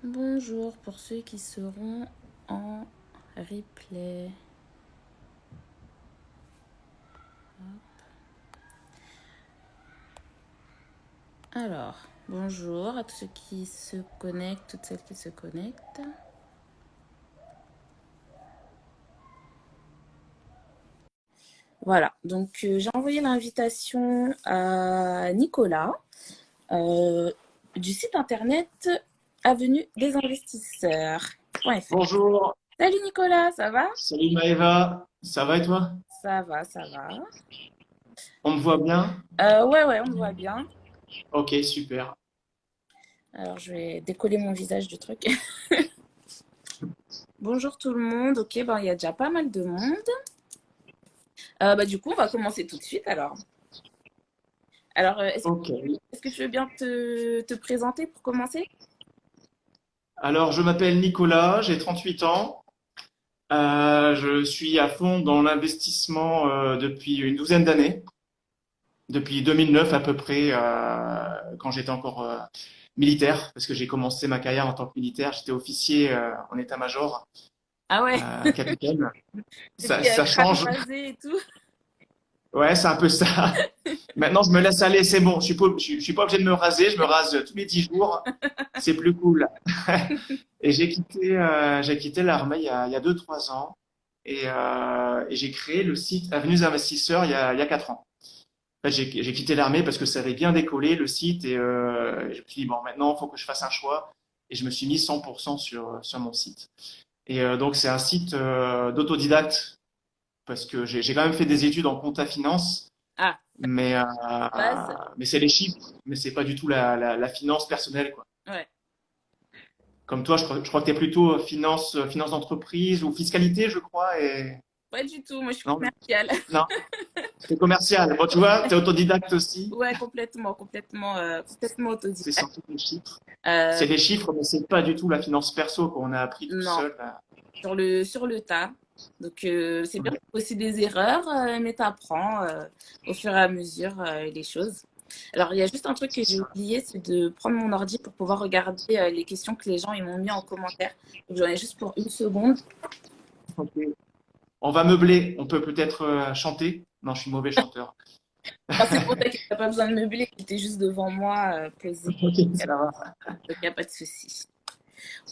Bonjour pour ceux qui seront en replay. Alors, bonjour à tous ceux qui se connectent, toutes celles qui se connectent. Voilà, donc j'ai envoyé l'invitation à Nicolas du site internet Avenue des Investisseurs.fr. Bonjour, Salut Nicolas, ça va? salut Maëva, ça va et toi? Ça va, ça va. On me voit bien? Ouais, on me voit bien. Ok, super. Alors, je vais décoller mon visage du truc. Bonjour tout le monde. Ok, ben, il y a déjà pas mal de monde. Du coup, on va commencer tout de suite alors. Alors, Ok. est-ce que tu veux bien te présenter pour commencer? Alors, je m'appelle Nicolas, j'ai 38 ans. Je suis à fond dans l'investissement depuis une douzaine d'années, depuis 2009 à peu près, quand j'étais encore militaire, parce que j'ai commencé ma carrière en tant que militaire. J'étais officier en état-major, Ah ouais, capitaine. Ça, c'était ça crâne change. rasé et tout. Ouais, c'est un peu ça. Maintenant, je me laisse aller, c'est bon. Je suis pas obligé de me raser. Je me rase tous les 10 jours. C'est plus cool. Et j'ai quitté l'armée il y a 2, 3 ans. Et j'ai créé le site Avenue des Investisseurs il y a 4 ans. En fait, j'ai quitté l'armée parce que ça avait bien décollé le site. Et je me suis dit, bon, maintenant, il faut que je fasse un choix. Et je me suis mis 100% sur mon site. Donc, c'est un site d'autodidacte parce que j'ai quand même fait des études en compta finance. Ah, Mais, euh, base. mais c'est les chiffres, mais c'est pas du tout la finance personnelle, quoi. Ouais. Comme toi, je crois que tu es plutôt finance d'entreprise ou fiscalité, je crois. Pas du tout. Moi, je suis Non, commerciale. non, c'est commercial. Bon, tu vois, tu es autodidacte aussi. Ouais, complètement C'est autodidacte. surtout les chiffres. Euh, C'est les chiffres, mais c'est pas du tout la finance perso qu'on a appris tout non, seul, là. sur le tas. Donc, c'est bien aussi des erreurs, mais tu apprends au fur et à mesure les choses. Alors, il y a juste un truc que C'est j'ai ça. oublié, c'est de prendre mon ordi pour pouvoir regarder les questions que les gens ils m'ont mis en commentaire. Donc, j'en ai juste pour une seconde. Ok. On va meubler. On peut peut-être chanter. Non, je suis mauvais chanteur. Enfin, c'est pour ça qu'il n'y a pas besoin de meubler, qui était juste devant moi, posé. Ok, ça va. Donc, il n'y a pas de souci.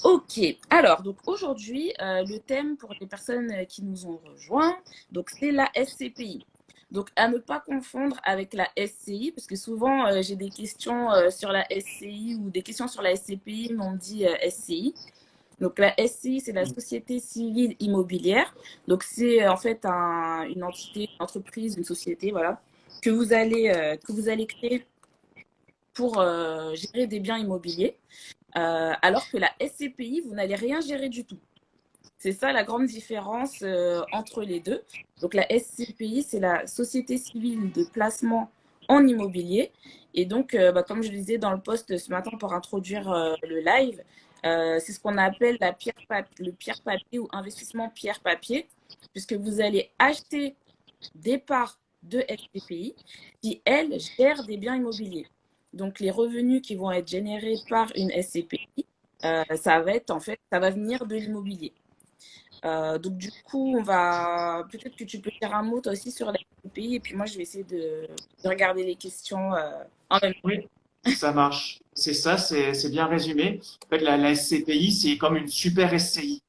Ok, alors, donc aujourd'hui, le thème pour les personnes qui nous ont rejoints, donc c'est la SCPI. Donc, à ne pas confondre avec la SCI, parce que souvent, j'ai des questions sur la SCI ou des questions sur la SCPI, mais on me dit SCI. Donc, la SCI, c'est la Société Civile Immobilière. Donc, c'est en fait une entité, une entreprise, une société, voilà, que vous allez créer pour gérer des biens immobiliers. Alors que la SCPI, vous n'allez rien gérer du tout. C'est ça la grande différence entre les deux. Donc la SCPI, c'est la Société civile de placement en immobilier. Et donc, comme je le disais dans le post ce matin pour introduire le live, c'est ce qu'on appelle le pierre-papier ou investissement pierre-papier, puisque vous allez acheter des parts de SCPI qui, elles, gèrent des biens immobiliers. Donc, les revenus qui vont être générés par une SCPI, ça va être en fait, ça va venir de l'immobilier. Donc, du coup, peut-être que tu peux dire un mot toi aussi sur la SCPI et puis moi, je vais essayer de regarder les questions en même temps. Oui, ça marche. C'est ça, c'est bien résumé. En fait, la SCPI, c'est comme une super SCI.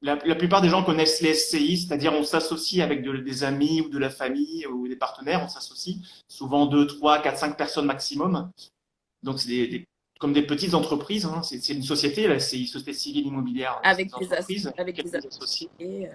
La plupart des gens connaissent les SCI, c'est-à-dire on s'associe avec des amis ou de la famille ou des partenaires, on s'associe, souvent 2, 3, 4, 5 personnes maximum. Donc c'est comme des petites entreprises, hein. C'est une société, la SCI, Société Civile Immobilière, c'est Avec des des, entreprises avec qui ont des des associés. associés.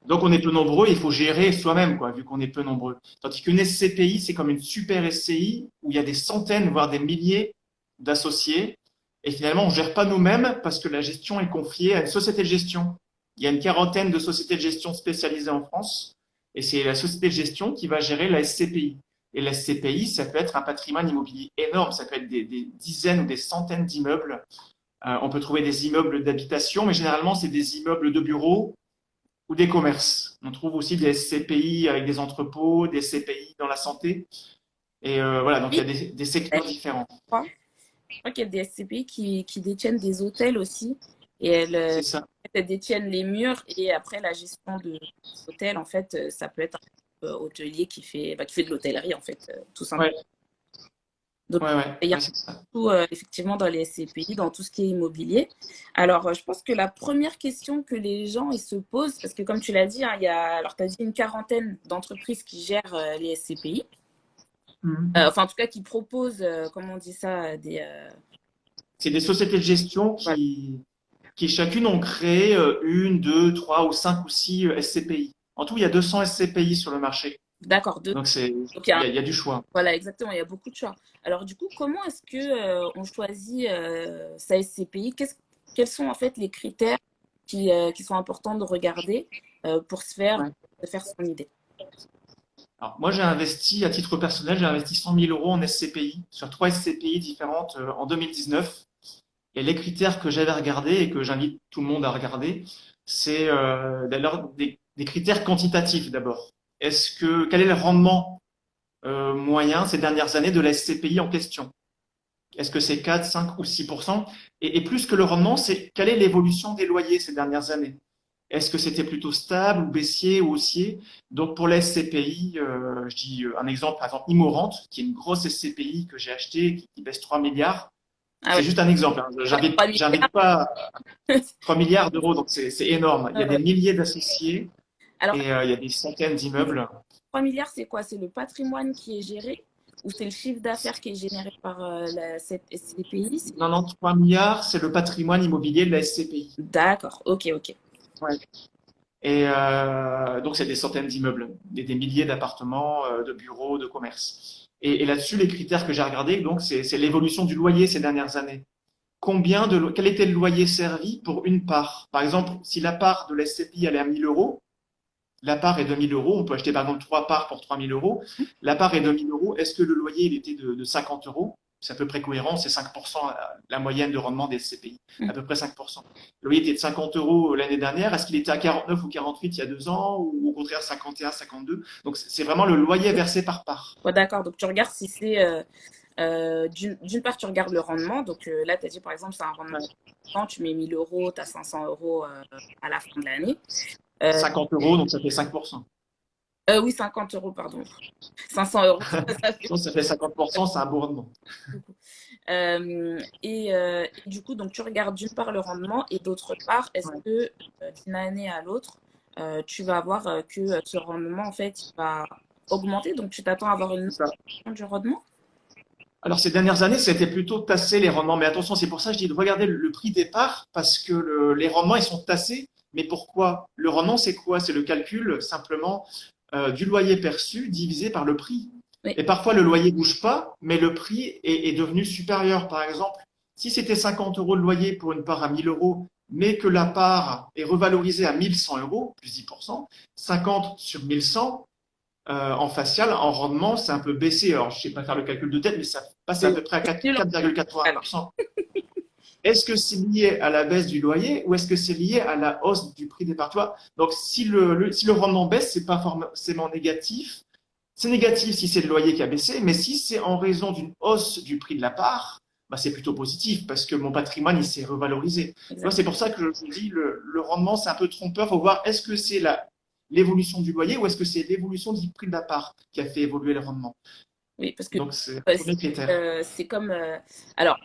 Donc on est peu nombreux, il faut gérer soi-même, quoi, vu qu'on est peu nombreux. Tandis qu'une SCPI, c'est comme une super SCI où il y a des centaines, voire des milliers d'associés. Et finalement, on ne gère pas nous-mêmes parce que la gestion est confiée à une société de gestion. Il y a une quarantaine de sociétés de gestion spécialisées en France. Et c'est la société de gestion qui va gérer la SCPI. Et la SCPI, ça peut être un patrimoine immobilier énorme. Ça peut être des dizaines ou des centaines d'immeubles. On peut trouver des immeubles d'habitation, mais généralement, c'est des immeubles de bureaux ou des commerces. On trouve aussi des SCPI avec des entrepôts, des CPI dans la santé. Et voilà, donc il y a Oui, des secteurs différents. Je crois qu'il y a des SCPI qui détiennent des hôtels aussi. Et C'est ça. elles détiennent les murs. Et après, la gestion de l'hôtel, en fait, ça peut être un hôtelier qui fait de l'hôtellerie, en fait, tout simplement. Ouais, Donc, il y a ouais, c'est ça. tout, effectivement, dans les SCPI, dans tout ce qui est immobilier. Alors, je pense que la première question que les gens ils se posent, parce que comme tu l'as dit, hein, alors tu as dit une quarantaine d'entreprises qui gèrent les SCPI. Mhm. Enfin, en tout cas, qui proposent, comment on dit ça, C'est des sociétés de gestion voilà. qui chacune ont créé une, deux, trois ou cinq ou six SCPI. En tout, il y a 200 SCPI sur le marché. D'accord, deux. Donc, Donc, il y a du choix. voilà, exactement, il y a beaucoup de choix. Alors, du coup, comment est-ce que on choisit sa SCPI? Quels sont en fait les critères qui sont importants de regarder pour Ouais. se faire son idée? Alors, moi, j'ai investi, à titre personnel, j'ai investi 100 000 euros en SCPI, sur trois SCPI différentes en 2019. Et les critères que j'avais regardés et que j'invite tout le monde à regarder, c'est d'ailleurs des critères quantitatifs d'abord. Quel est le rendement moyen ces dernières années de la SCPI en question? Est-ce que c'est 4, 5 ou 6%? Et plus que le rendement, c'est quelle est l'évolution des loyers ces dernières années? Est-ce que c'était plutôt stable ou baissier ou haussier? Donc pour la SCPI, je dis un exemple, par exemple Immorente, qui est une grosse SCPI que j'ai achetée, qui baisse 3 milliards. Ah C'est ouais, juste un exemple, hein. 3 milliards. J'invite pas 3 milliards d'euros, donc c'est énorme. Il y a des Ouais. milliers d'associés Alors, et il y a des centaines d'immeubles. 3 milliards, c'est quoi? C'est le patrimoine qui est géré ou c'est le chiffre d'affaires qui est généré par cette SCPI? Non, non, 3 milliards, c'est le patrimoine immobilier de la SCPI. D'accord, ok, ok. Ouais. Et donc, c'est des centaines d'immeubles, des milliers d'appartements, de bureaux, de commerces. Et là-dessus, les critères que j'ai regardés, donc, c'est l'évolution du loyer ces dernières années. Quel était le loyer servi pour une part? Par exemple, si la part de la SCPI elle est à 1000 euros, la part est de 1000 euros, on peut acheter par exemple trois parts pour 3000 euros. La part est de 1000 euros. Est-ce que le loyer il était de 50 euros? C'est à peu près cohérent, c'est 5% la moyenne de rendement des SCPI, à peu près 5%. Le loyer était de 50 euros l'année dernière, est-ce qu'il était à 49 ou 48 il y a 2 ans, ou au contraire 51, 52? Donc c'est vraiment le loyer versé par part. Ouais, d'accord, donc tu regardes si c'est d'une part, tu regardes le rendement. Donc là, tu as dit par exemple, c'est un rendement. Ouais. Quand tu mets 1000 euros, tu as 500 euros à la fin de l'année. Euh, 50 euros, donc ça fait 5%. oui, 50 euros, pardon. 500 euros, ça fait Donc ça fait 50%, c'est un beau rendement. beaucoup. Et du coup, donc tu regardes d'une part le rendement et d'autre part, est-ce Ouais, que d'une année à l'autre, tu vas voir que ce rendement, en fait, il va augmenter. Donc tu t'attends à avoir une c'est ça. augmentation du rendement. Alors ces dernières années, ça a été plutôt tassé les rendements. Mais attention, c'est pour ça que je dis de regarder le prix des parts, parce que les rendements, ils sont tassés. Mais pourquoi? Le rendement, c'est quoi? C'est le calcul simplement du loyer perçu divisé par le prix. Oui, Et parfois, le loyer bouge pas, mais le prix est devenu supérieur. Par exemple, si c'était 50 euros de loyer pour une part à 1000 euros, mais que la part est revalorisée à 1100 euros, plus 10%, 50 sur 1100, en facial, en rendement, c'est un peu baissé. Alors, je ne sais pas faire le calcul de tête, mais ça passe à c'est peu près à nul. Alors, 4,80%. Est-ce que c'est lié à la baisse du loyer ou est-ce que c'est lié à la hausse du prix des parts? Tu vois, donc, si le rendement baisse, c'est pas forcément négatif. C'est négatif si c'est le loyer qui a baissé, mais si c'est en raison d'une hausse du prix de la part, bah, c'est plutôt positif parce que mon patrimoine, il s'est revalorisé. Tu vois, exact. c'est pour ça que je dis le rendement, c'est un peu trompeur. Il faut voir est-ce que c'est l'évolution du loyer ou est-ce que c'est l'évolution du prix de la part qui a fait évoluer le rendement. Oui, parce que Donc, c'est le premier critère. c'est comme. Alors,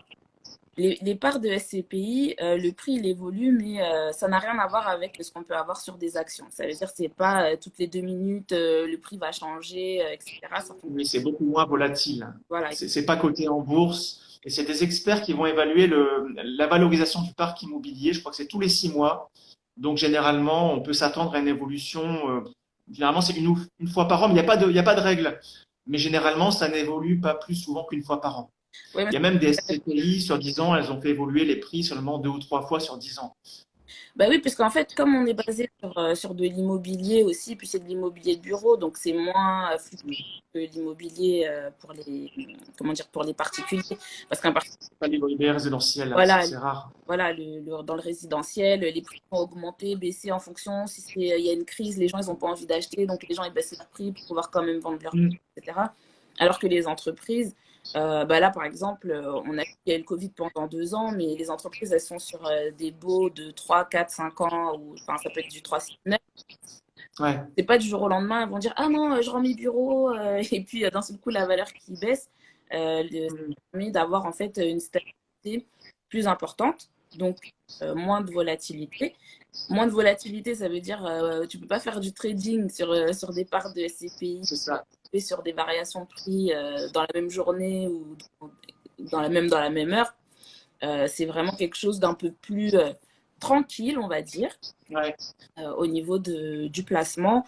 les parts de SCPI, le prix, il évolue, mais ça n'a rien à voir avec ce qu'on peut avoir sur des actions. Ça veut dire que c'est pas toutes les 2 minutes, le prix va changer, etc. Ça fonctionne. Mais c'est beaucoup moins volatile. Voilà, C'est pas coté en bourse. Et c'est des experts qui vont évaluer la valorisation du parc immobilier. Je crois que c'est tous les 6 mois. Donc, généralement, on peut s'attendre à une évolution. Généralement, c'est une fois par an, mais il y a pas de règle. Mais généralement, ça n'évolue pas plus souvent qu'une fois par an. ouais, Il y a même des SCPI sur 10 ans, elles ont fait évoluer les prix seulement 2 ou 3 fois sur 10 ans. bah oui, puisqu'en fait, comme on est basé sur de l'immobilier aussi, puis c'est de l'immobilier de bureau, donc c'est moins fluctuant que l'immobilier pour comment dire, pour les particuliers. Parce qu'un C'est pas l'immobilier résidentiel, hein, voilà, c'est rare. voilà dans le résidentiel, les prix vont augmenter, baisser en fonction. Si il y a une crise, les gens, ils n'ont pas envie d'acheter, donc les gens, ils baissent leurs prix pour pouvoir quand même vendre leurs prix, Mm. etc. Alors que les entreprises, Là, par exemple, il y a eu le Covid pendant 2 ans, mais les entreprises, elles sont sur des baux de 3, 4, 5 ans, ou enfin, ça peut être du 3, 6, 9. Ouais. C'est pas du jour au lendemain, elles vont dire, ah non, je rends mes bureaux, et puis d'un seul coup, la valeur qui baisse, ça permet d'avoir en fait une stabilité plus importante, donc moins de volatilité. Moins de volatilité, ça veut dire tu peux pas faire du trading sur des parts de SCPI, C'est ça. sur des variations de prix dans la même journée ou dans la même heure. C'est vraiment quelque chose d'un peu plus tranquille, on va dire, Ouais, au niveau du placement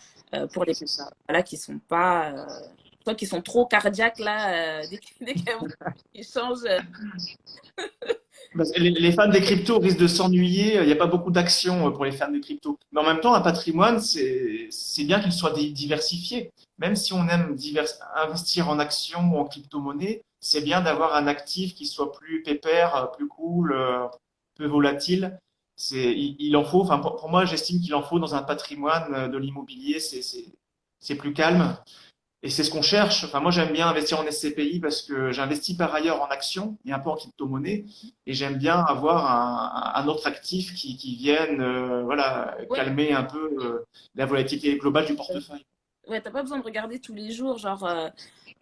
pour les c'est ça. personnes qui sont pas, soit qui sont trop cardiaques là, dès qu'elles changent. Parce que les fans des cryptos risquent de s'ennuyer. Il n'y a pas beaucoup d'actions pour les fans des cryptos. Mais en même temps, un patrimoine, c'est bien qu'il soit diversifié. Même si on aime investir en actions ou en crypto-monnaie, c'est bien d'avoir un actif qui soit plus pépère, plus cool, peu volatile. Il en faut. Enfin, pour moi, j'estime qu'il en faut dans un patrimoine de l'immobilier. C'est plus calme. Et c'est ce qu'on cherche. Enfin, moi, j'aime bien investir en SCPI parce que j'investis par ailleurs en actions et un peu en crypto-monnaie. Et j'aime bien avoir un autre actif qui vienne voilà, Ouais, calmer un peu la volatilité globale du portefeuille. ouais, t'as pas besoin de regarder tous les jours, genre ah,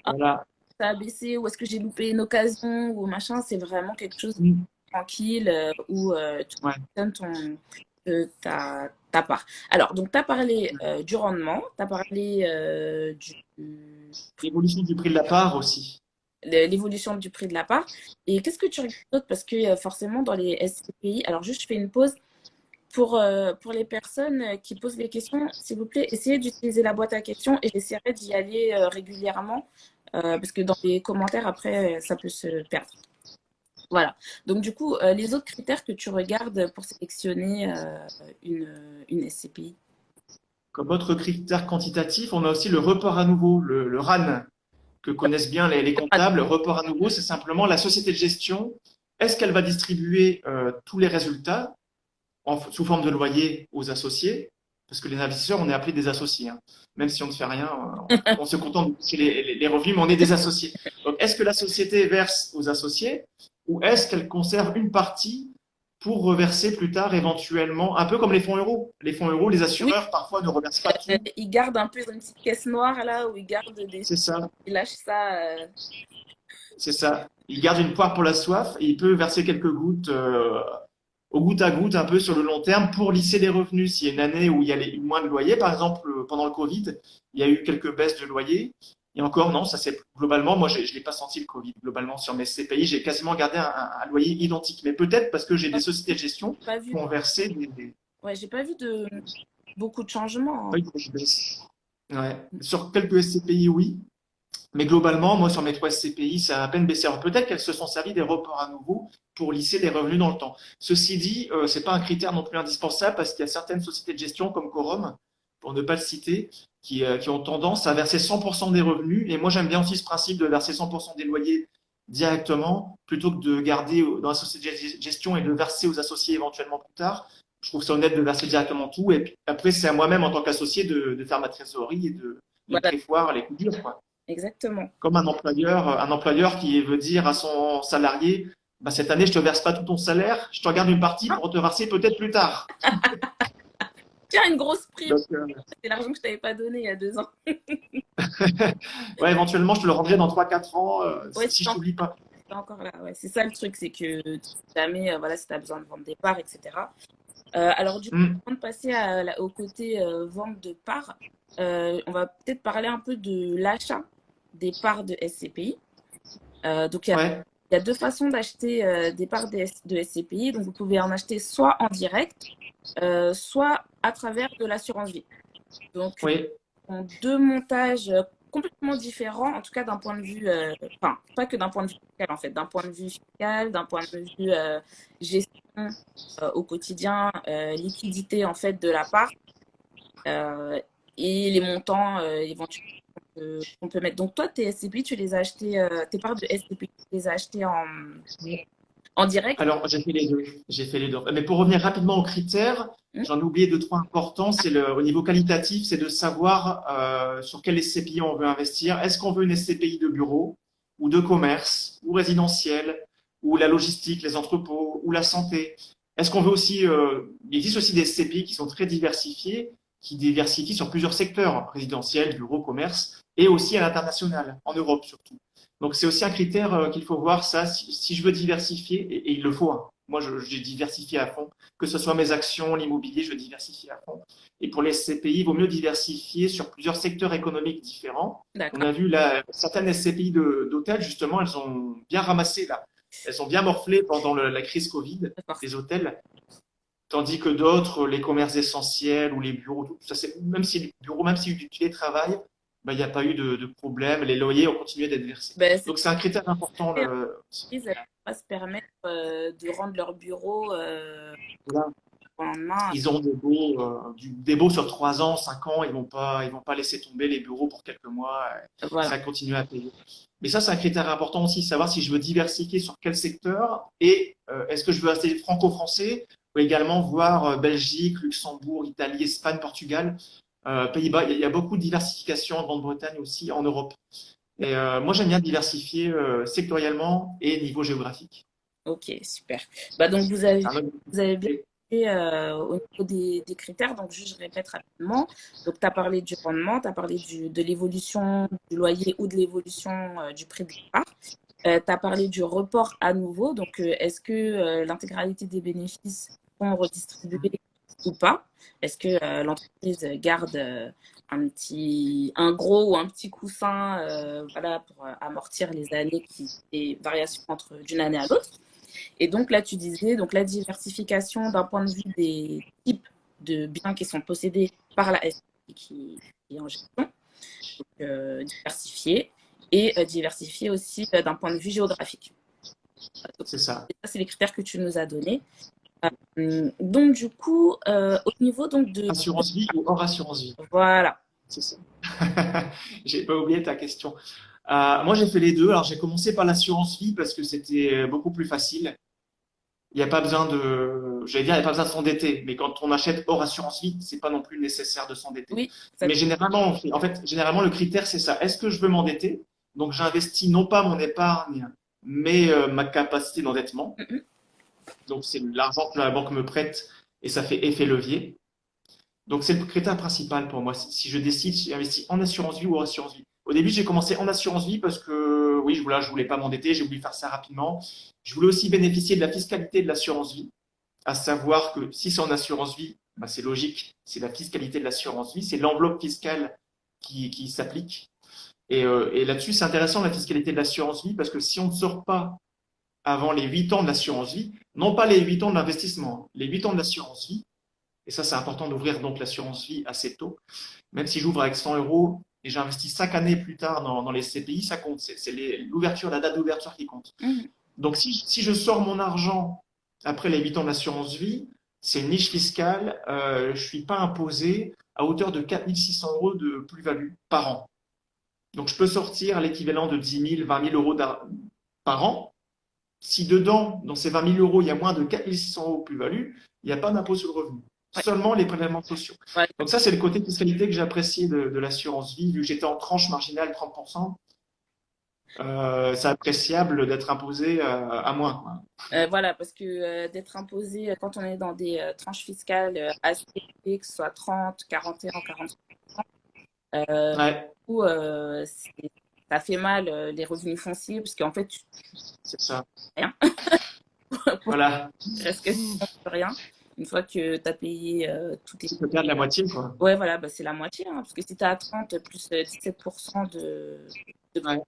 Voilà. ça a baissé ou est-ce que j'ai loupé une occasion ou machin. C'est vraiment quelque chose de Mm. tranquille où tu Ouais. donnes ta part. Alors, donc, tu as parlé du rendement, tu as parlé L'évolution du prix de la part aussi. l'évolution du prix de la part. Et qu'est-ce que tu regardes d'autre? Parce que forcément, dans les SCPI, alors juste, je fais une pause. Pour les personnes qui posent des questions, s'il vous plaît, essayez d'utiliser la boîte à questions et j'essaierai d'y aller régulièrement parce que dans les commentaires, après, ça peut se perdre. Voilà. Donc, du coup, les autres critères que tu regardes pour sélectionner une SCPI. Comme autre critère quantitatif, on a aussi le report à nouveau, le RAN, que connaissent bien les comptables. Report à nouveau, c'est simplement la société de gestion. Est-ce qu'elle va distribuer tous les résultats sous forme de loyer aux associés, parce que les investisseurs, on est appelés des associés. Hein. Même si on ne fait rien, on se contente de toucher les revenus, mais on est des associés. Donc, est-ce que la société verse aux associés ou est-ce qu'elle conserve une partie pour reverser plus tard éventuellement, un peu comme les fonds euros. Les fonds euros, les Oui, assureurs parfois ne reversent pas tout. ils gardent un peu une petite caisse noire là où ils gardent des. C'est ça, Ils lâchent ça. c'est ça. Il garde une poire pour la soif et il peut verser quelques gouttes au goutte à goutte un peu sur le long terme pour lisser les revenus. S'il y a une année où il y a eu moins de loyers, par exemple pendant le Covid, il y a eu quelques baisses de loyers. Et encore, non, ça c'est globalement, moi je l'ai pas senti le Covid. Globalement, sur mes CPI, j'ai quasiment gardé un loyer identique. Mais peut-être parce que j'ai des sociétés de gestion Pas qui vu. ont versé des Ouais, j'ai pas vu de beaucoup de changements. pas eu de grosses baisses. Ouais. Sur quelques SCPI, oui. Mais globalement, moi, sur mes 3 SCPI, ça a à peine baissé. Alors peut-être qu'elles se sont servies des reports à nouveau pour lisser les revenus dans le temps. Ceci dit, c'est pas un critère non plus indispensable parce qu'il y a certaines sociétés de gestion comme Quorum, pour ne pas le citer, qui ont tendance à verser 100% des revenus. Et moi, j'aime bien aussi ce principe de verser 100% des loyers directement plutôt que de garder dans la société de gestion et de verser aux associés éventuellement plus tard. Je trouve ça honnête de verser directement tout. Et puis après, c'est à moi-même en tant qu'associé de faire ma trésorerie et de Voilà, prévoir les coups durs, quoi. exactement. Comme un employeur qui veut dire à son salarié, bah, cette année, je te verse pas tout ton salaire, je te garde une partie Ah, pour te verser peut-être plus tard. tiens, une grosse prime. Donc, C'est l'argent que je t'avais pas donné il y a 2 ans. ouais, éventuellement, je te le rendrai dans 3 4 ans Ouais, si je t'oublie pas. c'est encore là. Ouais, c'est ça le truc, c'est que si jamais, voilà, si tu as besoin de vendre des parts, etc. Alors, du coup, Hmm. avant de passer au côté vente de parts, on va peut-être parler un peu de l'achat des parts de SCPI. Donc, Ouais, il y a deux façons d'acheter des parts de SCPI. Donc, vous pouvez en acheter soit en direct, soit à travers de l'assurance vie. Donc, oui, ont deux montages complètement différents, en tout cas d'un point de vue, enfin, pas que d'un point de vue fiscal en fait, d'un point de vue fiscal, d'un point de vue gestion au quotidien, liquidité en fait de la part euh, et les montants éventuels qu'on peut mettre. Donc toi, tes SCPI, tu les as achetés, tes parts de SCPI, tu les as achetés en direct. alors j'ai fait les deux. J'ai fait les deux. Mais pour revenir rapidement aux critères, Hmm. j'en ai oublié 2 3 importants. C'est au niveau qualitatif, c'est de savoir sur quel SCPI on veut investir. Est-ce qu'on veut une SCPI de bureau ou de commerce, ou résidentiel, ou la logistique, les entrepôts, ou la santé. Est-ce qu'on veut aussi, il existe aussi des SCPI qui sont très diversifiés, qui diversifient sur plusieurs secteurs, résidentiel, bureau, commerce, et aussi à l'international, en Europe surtout. Donc c'est aussi un critère qu'il faut voir ça, si je veux diversifier, et il le faut, hein. Moi j'ai diversifié à fond, que ce soit mes actions, l'immobilier, je diversifie à fond. Et pour les SCPI, il vaut mieux diversifier sur plusieurs secteurs économiques différents. On D'accord. a vu là, certaines SCPI d'hôtels, justement, elles ont bien ramassé là. Elles ont bien morflé pendant la crise Covid, D'accord. les hôtels. Tandis que d'autres, les commerces essentiels ou les bureaux, tout ça, même si les bureaux, même s'il y a eu du télétravail, bah, il n'y a pas eu de problème. Les loyers ont continué d'être versés. Ben, c'est Donc c'est un critère important. les entreprises, elles ne peuvent pas se permettre de rendre leur bureau Voilà. au lendemain. Ils ont des baux sur 3 ans, 5 ans. Ils vont pas laisser tomber les bureaux pour quelques mois. Voilà. Ça continue à payer. Mais ça, c'est un critère important aussi, savoir si je veux diversifier sur quel secteur et est-ce que je veux rester franco-français ou également voir Belgique, Luxembourg, Italie, Espagne, Portugal, Pays-Bas. Il y a beaucoup de diversification en Grande-Bretagne aussi, en Europe. Et moi, j'aime bien diversifier sectoriellement et niveau géographique. Ok, super. Bah, donc, C'est un autre- vous avez bien fait au niveau des critères. Donc, juste, je répète rapidement. Donc, tu as parlé du rendement, tu as parlé de l'évolution du loyer ou de l'évolution du prix de départ. Tu as parlé du report à nouveau. Donc, est-ce que l'intégralité des bénéfices sont redistribués ou pas? Est-ce que l'entreprise garde un gros ou un petit coussin voilà, pour amortir les années les variations d'une année à l'autre? Et donc là, tu disais donc la diversification d'un point de vue des types de biens qui sont possédés par la SCI qui est en gestion, donc diversifier, et diversifier aussi d'un point de vue géographique. Donc, C'est ça. ça, c'est les critères que tu nous as donnés. Donc, du coup, au niveau donc, Assurance vie ou hors assurance vie? Voilà. C'est ça. J'ai pas oublié ta question. Moi, j'ai fait les deux. Alors, j'ai commencé par l'assurance vie parce que c'était beaucoup plus facile. Il n'y a pas besoin j'allais dire, il n'y a pas besoin de s'endetter. Mais quand on achète hors assurance vie, c'est pas non plus nécessaire de s'endetter. Oui, ça Mais généralement, en fait, généralement, le critère, c'est ça. Est-ce que je veux m'endetter? Donc, j'investis non pas mon épargne, mais ma capacité d'endettement. Mhm. Donc, c'est l'argent que la banque me prête et ça fait effet levier. Donc, c'est le critère principal pour moi. Si je décide si j'investis en assurance vie ou en assurance vie. Au début, j'ai commencé en assurance vie parce que, oui, je voulais pas m'endetter, j'ai voulu faire ça rapidement. Je voulais aussi bénéficier de la fiscalité de l'assurance vie, à savoir que si c'est en assurance vie, bah, c'est logique, c'est la fiscalité de l'assurance vie, c'est l'enveloppe fiscale qui s'applique. Et là-dessus, c'est intéressant la fiscalité de l'assurance vie parce que si on ne sort pas avant les 8 ans de l'assurance vie, non pas les 8 ans de l'investissement, les 8 ans de l'assurance vie, et ça, c'est important d'ouvrir donc l'assurance vie assez tôt. Même si j'ouvre avec 100 euros et j'investis 5 années plus tard dans les CPI, ça compte. C'est l'ouverture, la date d'ouverture qui compte. Mhm. Donc, si je sors mon argent après les 8 ans d'assurance vie, c'est une niche fiscale. Je ne suis pas imposé à hauteur de 4 600 euros de plus-value par an. Donc, je peux sortir l'équivalent de 10 000, 20 000 euros par an. Si dedans, dans ces 20 000 euros, il y a moins de 4 600 euros de plus-value, il n'y a pas d'impôt sur le revenu. Ouais. Seulement les prélèvements sociaux. Ouais. Donc ça, c'est le côté fiscalité que j'appréciais de l'assurance vie, vu que j'étais en tranche marginale 30%. C'est appréciable d'être imposé à moins, quoi. Voilà, parce que d'être imposé quand on est dans des tranches fiscales assez élevées, que ce soit 30, 41, 45%, Ouais, où ça fait mal les revenus fonciers, parce qu'en fait, tu c'est ça. rien, Voilà. presque rien. Une fois que tu as payé tout tes. Tu peux perdre la moitié, quoi. Ouais, voilà, bah, c'est la moitié, hein, parce que si tu es à 30 plus 17% de Ouais.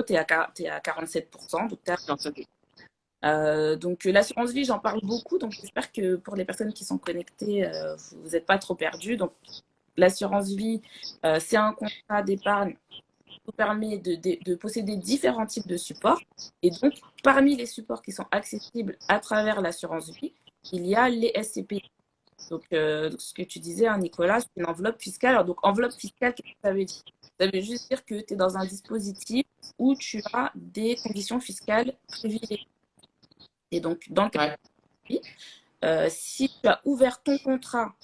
tu es à 47%. Donc, Quand ça fait- donc l'assurance vie, j'en parle beaucoup. Donc, j'espère que pour les personnes qui sont connectées, vous n'êtes pas trop perdus. Donc, l'assurance vie, c'est un contrat d'épargne qui vous permet de posséder différents types de supports. Et donc, parmi les supports qui sont accessibles à travers l'assurance vie, il y a les SCPI. Donc, ce que tu disais, hein, Nicolas, c'est une enveloppe fiscale. Alors, donc, enveloppe fiscale, qu'est-ce que ça veut dire? Ça veut juste dire que tu es dans un dispositif où tu as des conditions fiscales privilégiées. Et donc, dans le cas Ouais, de si tu as ouvert ton contrat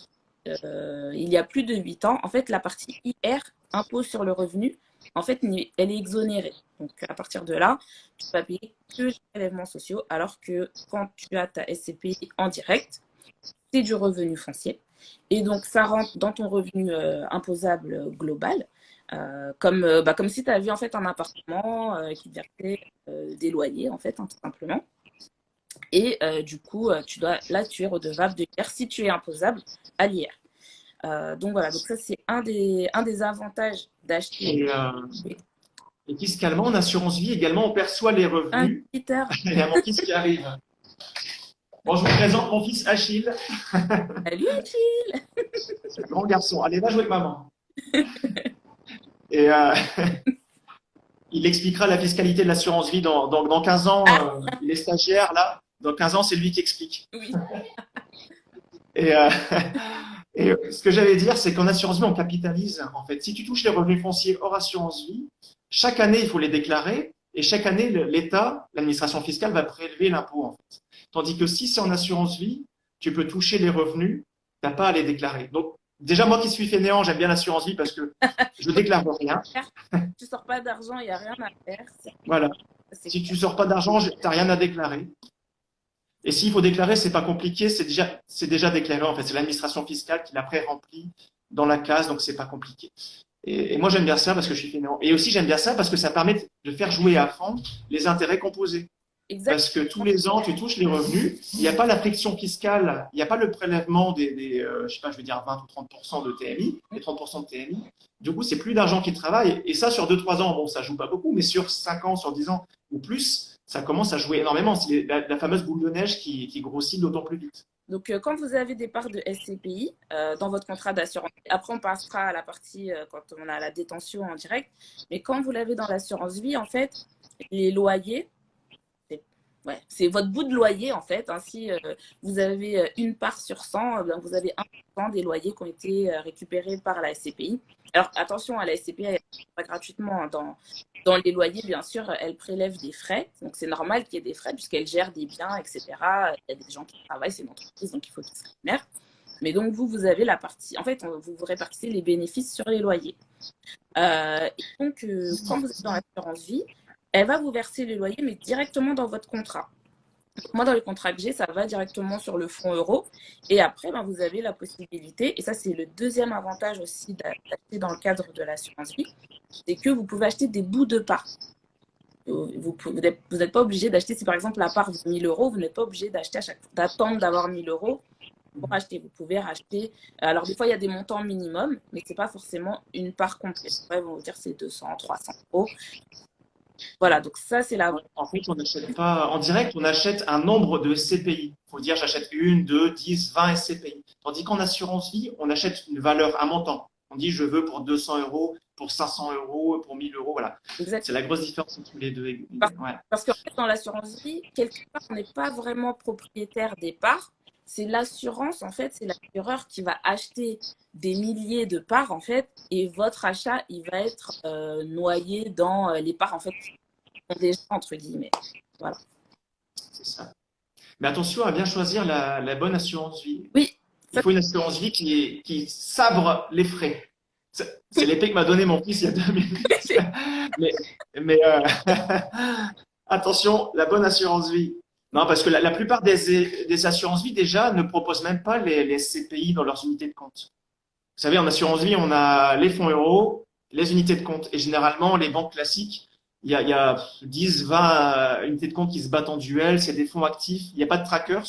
il y a plus de 8 ans, en fait, la partie IR, impôt sur le revenu, en fait, elle est exonérée. Donc, à partir de là, tu vas payer que les prélèvements sociaux, alors que quand tu as ta SCPI en direct, c'est du revenu foncier. Et donc, ça rentre dans ton revenu imposable global, comme si tu avais en fait un appartement qui versait des loyers, en fait, hein, tout simplement. Et du coup, tu es redevable de l'IR si tu es imposable à l'IR. Donc voilà, donc ça c'est un des avantages d'acheter. Et fiscalement, en assurance vie également, on perçoit les Un revenus. visiteur. Il y a mon fils qui arrive. Bon, je vous présente mon fils Achille. Salut Achille. C'est le grand garçon. Allez, va jouer avec maman. Et il expliquera la fiscalité de l'assurance vie dans 15 ans. Il est stagiaire là. Dans 15 ans, c'est lui qui explique. Oui. Et, et ce que j'allais dire, c'est qu'en assurance vie, on capitalise. En fait, si tu touches les revenus fonciers hors assurance vie, chaque année, il faut les déclarer. Et chaque année, l'État, l'administration fiscale va prélever l'impôt. En fait. Tandis que si c'est en assurance vie, tu peux toucher les revenus, tu n'as pas à les déclarer. Donc, déjà, moi qui suis fainéant, j'aime bien l'assurance vie parce que je ne déclare rien. Tu ne sors pas d'argent, il n'y a rien à faire. Voilà. Si tu ne sors pas d'argent, tu n'as rien à déclarer. Et s'il faut déclarer, c'est pas compliqué, c'est déjà déclaré. En fait, c'est l'administration fiscale qui l'a pré-rempli dans la case, donc c'est pas compliqué. Et moi, j'aime bien ça parce que je suis fainéant. Et aussi, j'aime bien ça parce que ça permet de faire jouer à fond les intérêts composés. Exactement. Parce que tous les ans, tu touches les revenus. Il n'y a pas la friction fiscale, il n'y a pas le prélèvement je sais pas, je vais dire 20 ou 30% de TMI, les 30% de TMI. Du coup, c'est plus d'argent qui travaille. Et ça, sur 2-3 ans, bon, ça joue pas beaucoup, mais sur 5 ans, sur 10 ans ou plus, ça commence à jouer énormément. C'est la fameuse boule de neige qui grossit d'autant plus vite. Donc, quand vous avez des parts de SCPI dans votre contrat d'assurance, après on passera à la partie quand on a la détention en direct, mais quand vous l'avez dans l'assurance vie, en fait, les loyers, c'est votre bout de loyer en fait. Hein, si vous avez une part sur 100, vous avez 1% des loyers qui ont été récupérés par la SCPI. Alors attention, à la SCPI, elle ne pas gratuitement. Hein, dans les loyers, bien sûr, elle prélève des frais. Donc c'est normal qu'il y ait des frais puisqu'elle gère des biens, etc. Il y a des gens qui travaillent, c'est une entreprise, donc il faut qu'ils se rémunèrent. Mais donc vous avez la partie, en fait, vous répartissez les bénéfices sur les loyers. Et donc quand vous êtes dans l'assurance vie, elle va vous verser les loyers, mais directement dans votre contrat. Moi, dans le contrat que j'ai, ça va directement sur le fonds euro. Et après, vous avez la possibilité, et ça, c'est le deuxième avantage aussi d'acheter dans le cadre de l'assurance vie, c'est que vous pouvez acheter des bouts de parts. Vous n'êtes pas obligé d'acheter, si par exemple la part de 1 000 euros, vous n'êtes pas obligé d'acheter d'attendre d'avoir 1 000 euros pour acheter. Vous pouvez racheter. Alors, des fois, il y a des montants minimums, mais ce n'est pas forcément une part complète. Après, ils vont vous dire c'est 200, 300 euros. Voilà, donc ça, c'est la... En fait, on n'achète pas en direct, on achète un nombre de SCPI. Il faut dire, j'achète 1, 2, 10, 20 SCPI. Tandis qu'en assurance vie, on achète une valeur, un montant. On dit, je veux pour 200 euros, pour 500 euros, pour 1000 euros, voilà. C'est la grosse différence entre les deux. Parce qu'en fait, dans l'assurance vie, quelque part, on n'est pas vraiment propriétaire des parts. C'est l'assurance, en fait, c'est l'assureur qui va acheter des milliers de parts, en fait, et votre achat, il va être noyé dans les parts, en fait, qui sont déjà, entre guillemets. Voilà. C'est ça. Mais attention à bien choisir la bonne assurance vie. Oui. Il faut une assurance vie qui sabre les frais. C'est l'épée que m'a donné mon fils il y a 2 minutes. mais attention, la bonne assurance vie. Non, parce que la plupart des assurances vie, déjà, ne proposent même pas les SCPI dans leurs unités de compte. Vous savez, en assurance vie, on a les fonds euros, les unités de compte. Et généralement, les banques classiques, il y a 10, 20 unités de compte qui se battent en duel. C'est des fonds actifs. Il n'y a pas de trackers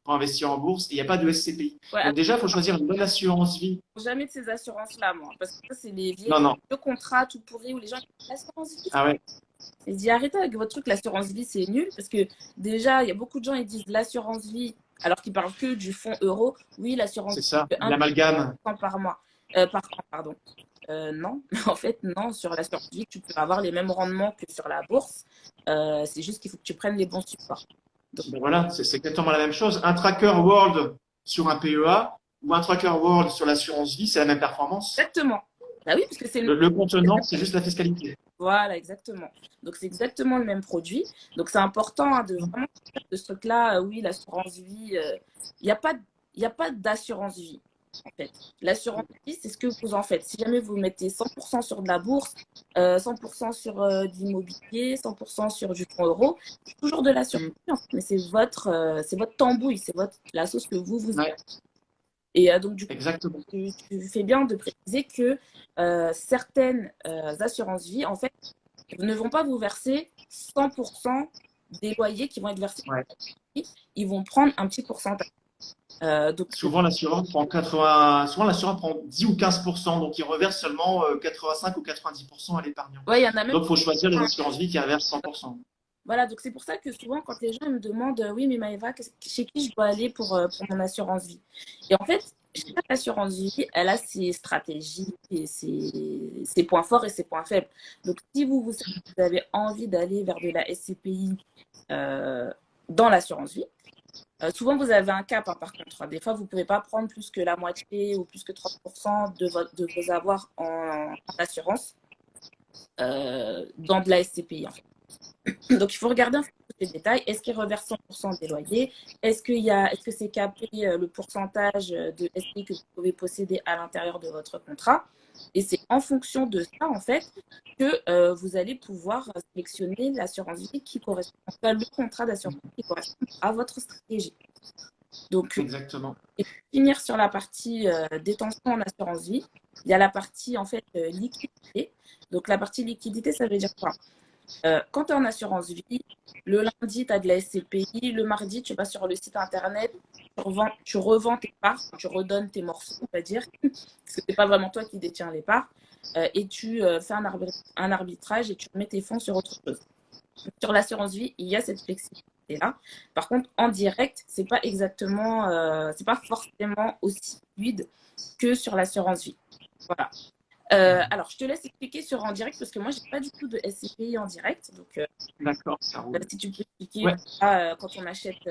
pour investir en bourse et il n'y a pas de SCPI. Ouais, donc déjà, il faut choisir une bonne assurance vie. Jamais de ces assurances-là, moi. Parce que ça, c'est les vieux contrats tout pourris où les gens disent l'assurance vie. Ah ouais. Et je dis arrêtez avec votre truc, l'assurance vie c'est nul parce que déjà il y a beaucoup de gens qui disent l'assurance vie alors qu'ils parlent que du fonds euro. Oui, l'assurance vie. C'est ça, l'amalgame. Par mois. Par an, pardon. Non, en fait, non, sur l'assurance vie, tu peux avoir les mêmes rendements que sur la bourse. C'est juste qu'il faut que tu prennes les bons supports. Donc, voilà, c'est exactement la même chose. Un tracker World sur un PEA ou un tracker World sur l'assurance vie, c'est la même performance. Exactement. Bah oui, parce que c'est le contenant, c'est juste la fiscalité. Voilà, exactement. Donc, c'est exactement le même produit. Donc, c'est important de vraiment faire de ce truc-là. Oui, l'assurance vie, il n'y a pas d'assurance vie. en fait. L'assurance vie, c'est ce que vous en faites. Si jamais vous mettez 100% sur de la bourse, 100% sur de l'immobilier, 100% sur du fonds euro, c'est toujours de l'assurance vie, en fait, mais c'est votre tambouille, la sauce que vous. Ouais, Et donc, du coup, exactement. tu fais bien de préciser que certaines assurances vie, en fait, ne vont pas vous verser 100% des loyers qui vont être versés. Ouais. Ils vont prendre un petit pourcentage. Donc, Souvent, l'assurance prend 80, souvent l'assurance prend 10 ou 15%, donc il reverse seulement 85 ou 90% à l'épargnant. ouais, il y en a même. Donc, il faut choisir les assurances vie qui reversent 100%. Voilà, donc c'est pour ça que souvent, quand les gens me demandent, oui, mais Maëva, chez qui je dois aller pour mon assurance vie? Et en fait, chaque assurance vie, elle a ses stratégies et ses points forts et ses points faibles. Donc, si vous avez envie d'aller vers de la SCPI dans l'assurance vie, souvent, vous avez un cap, hein, par contre. Des fois, vous ne pouvez pas prendre plus que la moitié ou plus que 30% de vos avoirs en assurance dans de la SCPI, en fait. Donc, il faut regarder un peu tous les détails. Est-ce qu'il reverse 100% des loyers? Est-ce que c'est capé le pourcentage de SCPI que vous pouvez posséder à l'intérieur de votre contrat? Et c'est en fonction de ça, en fait, que vous allez pouvoir sélectionner l'assurance vie qui correspond, enfin, le contrat d'assurance vie qui correspond à votre stratégie. Donc, Exactement. et pour finir sur la partie détention en assurance vie, il y a la partie, en fait, liquidité. Donc, la partie liquidité, ça veut dire quoi? Quand tu es en assurance vie, le lundi, tu as de la SCPI. Le mardi, tu vas sur le site internet, tu revends tes parts, tu redonnes tes morceaux, on va dire, parce que ce n'est pas vraiment toi qui détiens les parts. Et tu fais un arbitrage et tu remets tes fonds sur autre chose. Sur l'assurance vie, il y a cette flexibilité-là. Par contre, en direct, c'est pas forcément aussi fluide que sur l'assurance vie. Voilà. Alors, je te laisse expliquer sur en direct parce que moi, je n'ai pas du tout de SCPI en direct. Donc, D'accord, ça roule. si tu peux expliquer Ouais. quand on achète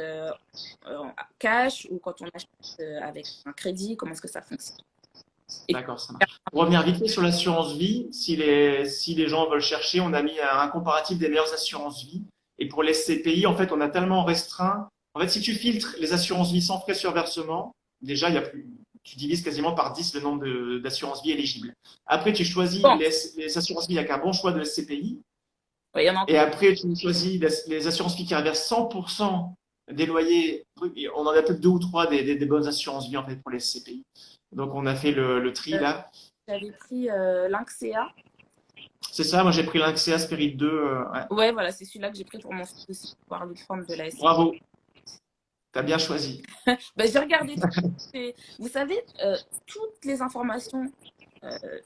en cash ou quand on achète avec un crédit, comment est-ce que ça fonctionne? D'accord, ça marche. Pour revenir vite fait sur l'assurance vie, si les gens veulent chercher, on a mis un comparatif des meilleures assurances vie. Et pour les SCPI, en fait, on a tellement restreint. En fait, si tu filtres les assurances vie sans frais sur versement, déjà, tu divises quasiment par 10 le nombre d'assurances vie éligibles. Après, tu choisis Bon. les assurances vie avec un bon choix de SCPI. Ouais, y en a Et après, tu choisis les assurances vie qui reversent 100% des loyers. On en a peut-être 2 ou 3 des bonnes assurances vie en fait pour les SCPI. Donc, on a fait le tri là. J'avais pris Lynxea. C'est ça, moi j'ai pris Lynxea Spirit 2. Ouais. Ouais, voilà, c'est celui-là que j'ai pris pour mon fils aussi, pour pouvoir lui prendre de la SCPI. Bravo, t'as bien choisi. J'ai regardé. Vous savez, toutes les informations.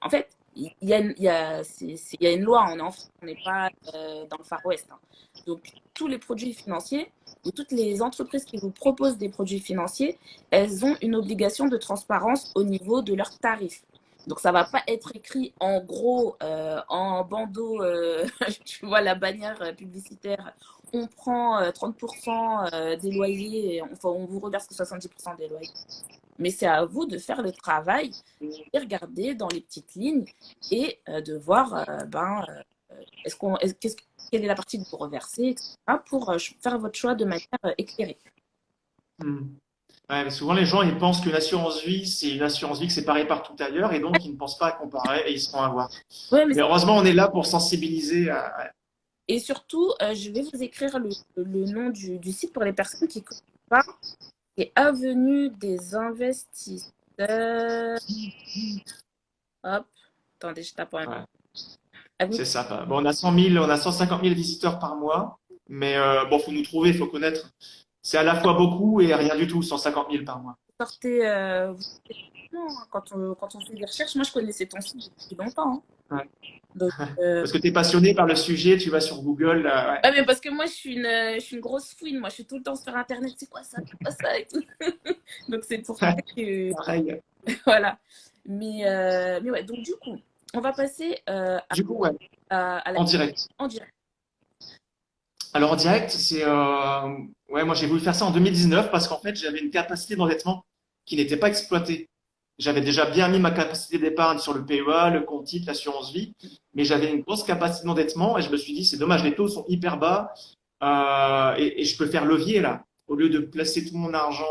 En fait, il y a une loi. On est en France, on n'est pas dans le Far West. Hein. Donc, tous les produits financiers ou toutes les entreprises qui vous proposent des produits financiers, elles ont une obligation de transparence au niveau de leurs tarifs. Donc, ça ne va pas être écrit en gros, en bandeau, tu vois, la bannière publicitaire. On prend 30% des loyers, et on vous reverse que 70% des loyers. Mais c'est à vous de faire le travail et regarder dans les petites lignes et de voir quelle est la partie que vous reversez, etc., pour faire votre choix de manière éclairée. Ouais, mais souvent les gens ils pensent que l'assurance vie c'est une assurance vie que c'est pareil partout ailleurs et donc ils ne pensent pas à comparer et ils se font avoir. Ouais, mais heureusement on est là pour sensibiliser à... Et surtout, je vais vous écrire le nom du site pour les personnes qui ne connaissent pas. C'est Avenue des investisseurs. Hop, attendez, je tape en même temps. C'est ça. Bon, on a 150 000 visiteurs par mois, mais bon, faut nous trouver, il faut connaître. C'est à la fois beaucoup et rien du tout, 150 000 par mois. Sortez, quand on fait des recherches, moi je connaissais ton site depuis longtemps. Hein. Ouais. Donc, parce que tu es passionné par le sujet, tu vas sur Google. Ouais. Ouais, mais parce que moi je suis une grosse fouine, moi je suis tout le temps sur internet, c'est quoi ça et tout. Donc c'est pour ça que. Pareil. Voilà. Mais ouais, donc du coup, on va passer ouais. En direct. En direct. Alors en direct, ouais, moi j'ai voulu faire ça en 2019 parce qu'en fait j'avais une capacité d'endettement qui n'était pas exploitée. J'avais déjà bien mis ma capacité d'épargne sur le PEA, le compte titre, l'assurance vie, mais j'avais une grosse capacité d'endettement et je me suis dit c'est dommage, les taux sont hyper bas et je peux faire levier là. Au lieu de placer tout mon argent,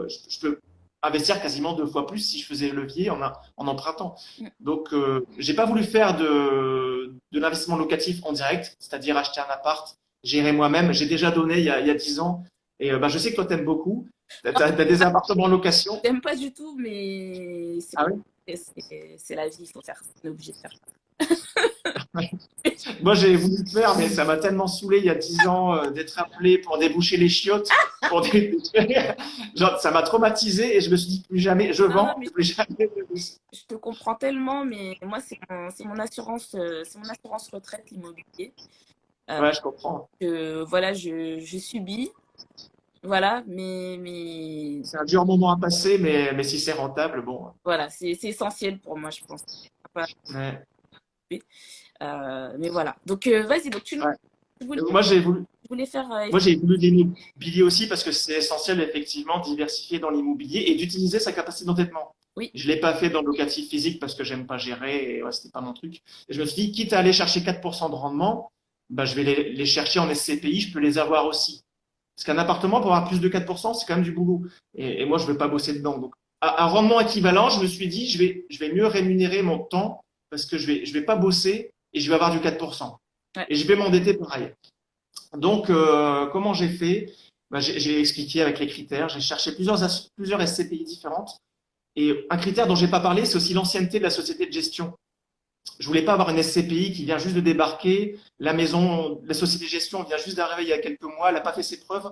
je peux investir quasiment 2 fois plus si je faisais levier en empruntant. Mm. Donc, j'ai pas voulu faire de l'investissement locatif en direct, c'est-à-dire acheter un appart, gérer moi-même. J'ai déjà donné il y a 10 ans. Et bah, je sais que toi, t'aimes beaucoup. T'as des appartements en location. J'aime pas du tout, mais Ah oui? c'est la vie, il faut faire, on est obligé de faire ça. Moi, j'ai voulu le faire, mais ça m'a tellement saoulé il y a 10 ans d'être appelé pour déboucher les chiottes. Genre, ça m'a traumatisé et je me suis dit plus jamais, je Non, non, vends, mais plus jamais. je te comprends tellement, mais moi, c'est mon assurance retraite, l'immobilier. Euh, Ouais, je comprends. voilà, je subis, voilà, mais C'est un dur moment à passer, mais si c'est rentable, bon. voilà, c'est essentiel pour moi, je pense. Pas- Ouais. mais voilà. Donc, vas-y, donc Ouais. tu voulais, Moi, j'ai voulu, tu voulais faire. moi, j'ai voulu l'immobilier aussi parce que c'est essentiel, effectivement, de diversifier dans l'immobilier et d'utiliser sa capacité d'endettement. Oui, Je l'ai pas fait dans le locatif physique parce que j'aime pas gérer et ouais, c'était pas mon truc. Et je me suis dit, quitte à aller chercher 4% de rendement, bah, je vais les chercher en SCPI, je peux les avoir aussi. Parce qu'un appartement, pour avoir plus de 4%, c'est quand même du boulot. Et moi, je veux pas bosser dedans. Donc, à rendement équivalent, je me suis dit, je vais mieux rémunérer mon temps parce que je vais pas bosser et je vais avoir du 4%. ouais. Et je vais m'endetter pareil. Donc, comment j'ai fait? Bah, j'ai expliqué avec les critères. J'ai cherché plusieurs SCPI différentes. Et un critère dont j'ai pas parlé, c'est aussi l'ancienneté de la société de gestion. Je voulais pas avoir une SCPI qui vient juste de débarquer. La société de gestion vient juste d'arriver il y a quelques mois. Elle n'a pas fait ses preuves.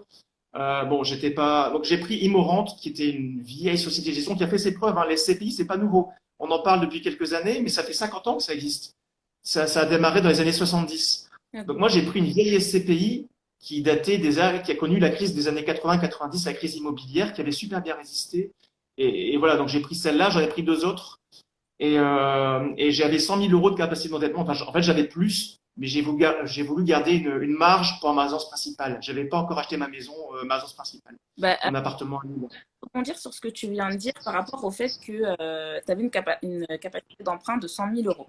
Bon, j'étais pas. Donc j'ai pris Immorante, qui était une vieille société de gestion qui a fait ses preuves. Hein. Les SCPI, c'est pas nouveau. On en parle depuis quelques années, mais ça fait 50 ans que ça existe. Ça a démarré dans les années 70. Donc moi, j'ai pris une vieille SCPI qui datait qui a connu la crise des années 80-90, la crise immobilière, qui avait super bien résisté. Et voilà, donc j'ai pris celle-là, j'en ai pris deux autres. Et j'avais 100 000 euros de capacité d'endettement. Enfin, en fait, j'avais plus, mais j'ai voulu garder une marge pour ma résidence principale. J'avais pas encore acheté ma maison, ma résidence principale, Bah, mon appartement à Lille. rebondir sur ce que tu viens de dire par rapport au fait que tu avais une capacité d'emprunt de 100 000 euros.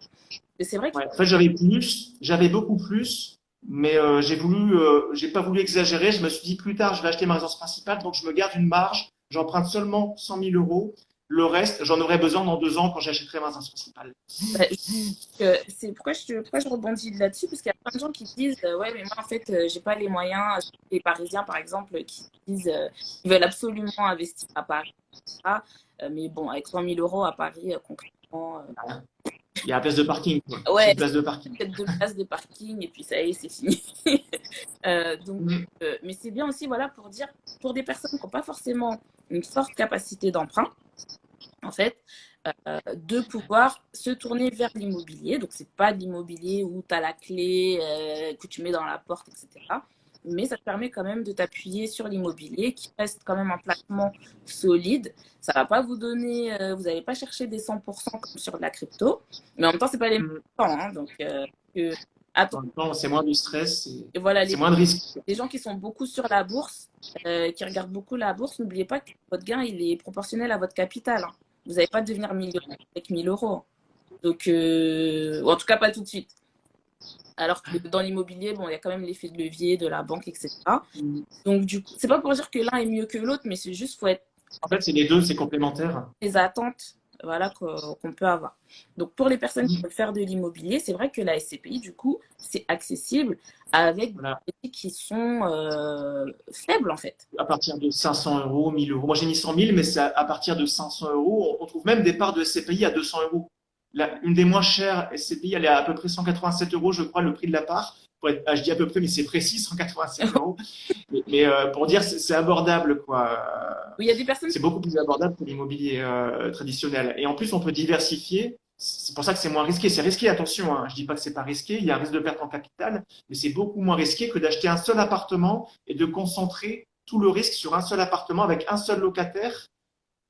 Et c'est vrai que Ouais. En fait, j'avais beaucoup plus, mais j'ai pas voulu exagérer. Je me suis dit plus tard, je vais acheter ma résidence principale, donc je me garde une marge. J'emprunte seulement 100 000 euros. Le reste, j'en aurai besoin dans 2 ans quand j'achèterai ma résidence principale. c'est pourquoi je rebondis là-dessus, parce qu'il y a plein de gens qui disent ouais, mais moi en fait, j'ai pas les moyens. Les Parisiens, par exemple, qui disent qu'ils veulent absolument investir à Paris, etc. Mais bon, avec 100 000 euros à Paris, concrètement, Il y a la place de parking, quoi. C'est ouais, une place de parking. peut-être 2 places de parking et puis ça y est, c'est fini. Donc, Mm. mais c'est bien aussi, voilà, pour dire, pour des personnes qui n'ont pas forcément une forte capacité d'emprunt, en fait, de pouvoir se tourner vers l'immobilier. Donc, c'est pas de l'immobilier où tu as la clé que tu mets dans la porte, etc. Mais ça te permet quand même de t'appuyer sur l'immobilier qui reste quand même un placement solide. Ça va pas vous donner, vous n'allez pas chercher des 100% comme sur de la crypto, mais en même temps, c'est pas les mêmes Mm. temps. Hein, donc, En attends, même temps, c'est moins de stress, et voilà, c'est moins de risques. les gens qui sont beaucoup sur la bourse, qui regardent beaucoup la bourse, n'oubliez pas que votre gain, il est proportionnel à votre capital. Hein. Vous n'allez pas devenir millionnaire avec 1000 euros. Donc, ou en tout cas, pas tout de suite. Alors que dans l'immobilier, bon, il y a quand même l'effet de levier de la banque, etc. Mm. Donc, du coup, c'est pas pour dire que l'un est mieux que l'autre, mais c'est juste faut être En fait, c'est les deux, c'est complémentaire. les attentes, voilà, qu'on peut avoir. Donc, pour les personnes qui Mm. veulent faire de l'immobilier, c'est vrai que la SCPI, du coup, c'est accessible avec Voilà. des prix qui sont faibles, en fait. À partir de 500 euros, 1000 euros. Moi, j'ai mis 100 000, mais c'est à partir de 500 euros. On trouve même des parts de SCPI à 200 euros. Une des moins chères SCPI, elle est à peu près 187 euros, je crois, le prix de la part. Je dis à peu près, mais c'est précis, 187 euros. Mais pour dire, c'est abordable, quoi. Il y a des personnes C'est beaucoup plus abordable que l'immobilier traditionnel. Et en plus, on peut diversifier. C'est pour ça que c'est moins risqué. C'est risqué, attention. Hein. Je dis pas que c'est pas risqué. Il y a un risque de perte en capital, mais c'est beaucoup moins risqué que d'acheter un seul appartement et de concentrer tout le risque sur un seul appartement avec un seul locataire.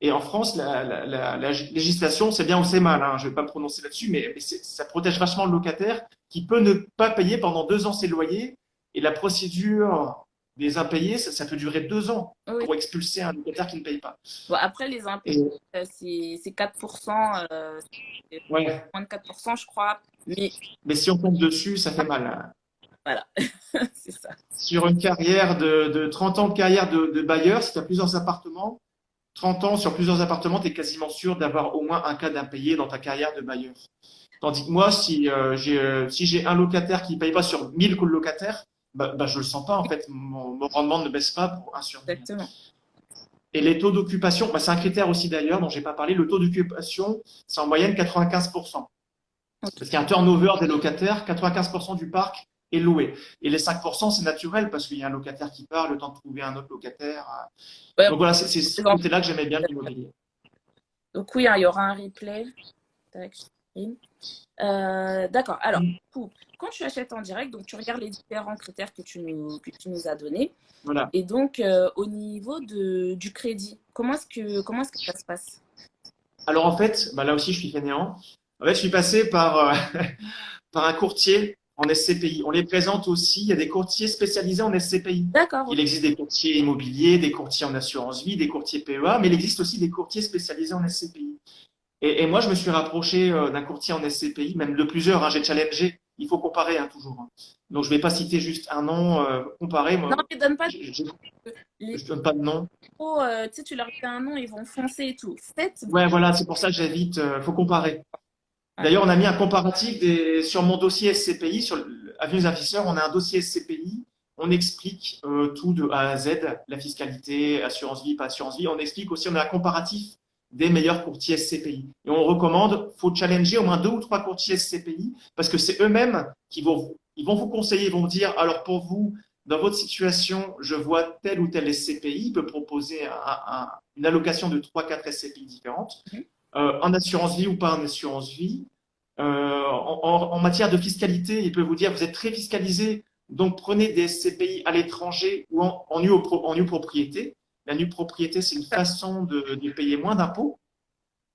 Et en France, la législation, c'est bien ou c'est mal. Hein. Je vais pas me prononcer là-dessus, mais ça protège vachement le locataire qui peut ne pas payer pendant 2 ans ses loyers. Et la procédure des impayés, ça peut durer 2 ans oui. pour expulser un locataire qui ne paye pas. Bon, après, les impayés, c'est 4%, c'est Ouais. moins de 4%, je crois. Mais si on tombe dessus, ça fait mal. Hein. Voilà, c'est ça. Sur une carrière de 30 ans de carrière de bailleur, si tu as plusieurs appartements, 30 ans sur plusieurs appartements, tu es quasiment sûr d'avoir au moins un cas d'impayé dans ta carrière de bailleur. Tandis que moi, si j'ai un locataire qui ne paye pas sur 1000 colocataires, je le sens pas en fait. Mon rendement ne baisse pas pour 1 sur 1000. Exactement. Et les taux d'occupation, c'est un critère aussi d'ailleurs dont j'ai pas parlé. Le taux d'occupation, c'est en moyenne 95%. Parce qu'il y a un turnover des locataires, 95% du parc est loué. Et les 5%, c'est naturel parce qu'il y a un locataire qui part, le temps de trouver un autre locataire. Ouais, Donc voilà, c'est ce côté-là que j'aimais bien de l'immobilier. donc oui, hein, il y aura un replay. Tac, d'accord. Alors, du coup, quand tu achètes en direct, donc tu regardes les différents critères que tu nous as donnés. Voilà. Et donc, au niveau du crédit, comment est-ce que ça se passe? Alors en fait, là aussi, je suis fainéant. En fait, je suis passé par, par un courtier en SCPI. On les présente aussi. Il y a des courtiers spécialisés en SCPI. D'accord. Il existe des courtiers immobiliers, des courtiers en assurance vie, des courtiers PEA, mais il existe aussi des courtiers spécialisés en SCPI. Et moi, je me suis rapproché d'un courtier en SCPI, même de plusieurs. J'ai challengé. Il faut comparer toujours. Donc, je vais pas citer juste un nom. Comparer. Moi, Non, mais donne pas je donne pas de nom. tu sais, tu leur dis un nom, ils vont foncer et tout. Ouais, voilà, c'est pour ça que j'invite. Faut comparer. D'ailleurs, on a mis un comparatif sur mon dossier SCPI, sur Avenue des Investisseurs, on a un dossier SCPI. On explique tout de A à Z, la fiscalité, assurance vie, pas assurance vie. On explique aussi, on a un comparatif des meilleurs courtiers SCPI. Et on recommande, faut challenger au moins 2 ou 3 courtiers SCPI parce que c'est eux-mêmes ils vont vous conseiller, ils vont vous dire, alors pour vous, dans votre situation, je vois tel ou tel SCPI, il peut proposer une allocation de 3-4 SCPI différentes, en assurance vie ou pas en assurance vie. En matière de fiscalité, il peut vous dire, vous êtes très fiscalisé, donc prenez des SCPI à l'étranger ou en nue propriété. La nue propriété, c'est une façon de payer moins d'impôts.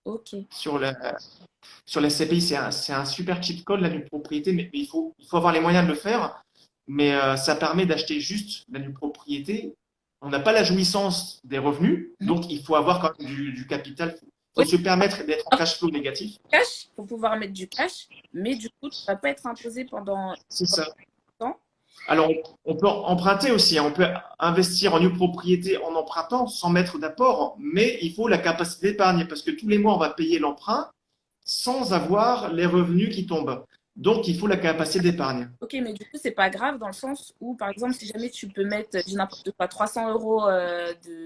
Ok. Sur la SCPI, c'est un super cheat code, la nue propriété, mais il faut avoir les moyens de le faire. Mais ça permet d'acheter juste la nue propriété. On n'a pas la jouissance des revenus, donc il faut avoir quand même du capital. Il faut se permettre d'être en cash flow négatif. Cash, pour pouvoir mettre du cash, mais du coup, tu ne vas pas être imposé pendant. C'est ça. Temps. Alors, on peut emprunter aussi, on peut investir en nue propriété en empruntant sans mettre d'apport, mais il faut la capacité d'épargne parce que tous les mois, on va payer l'emprunt sans avoir les revenus qui tombent. Donc, il faut la capacité d'épargne. Ok, mais du coup, c'est pas grave dans le sens où, par exemple, si jamais tu peux mettre, je dis n'importe quoi, 300 euros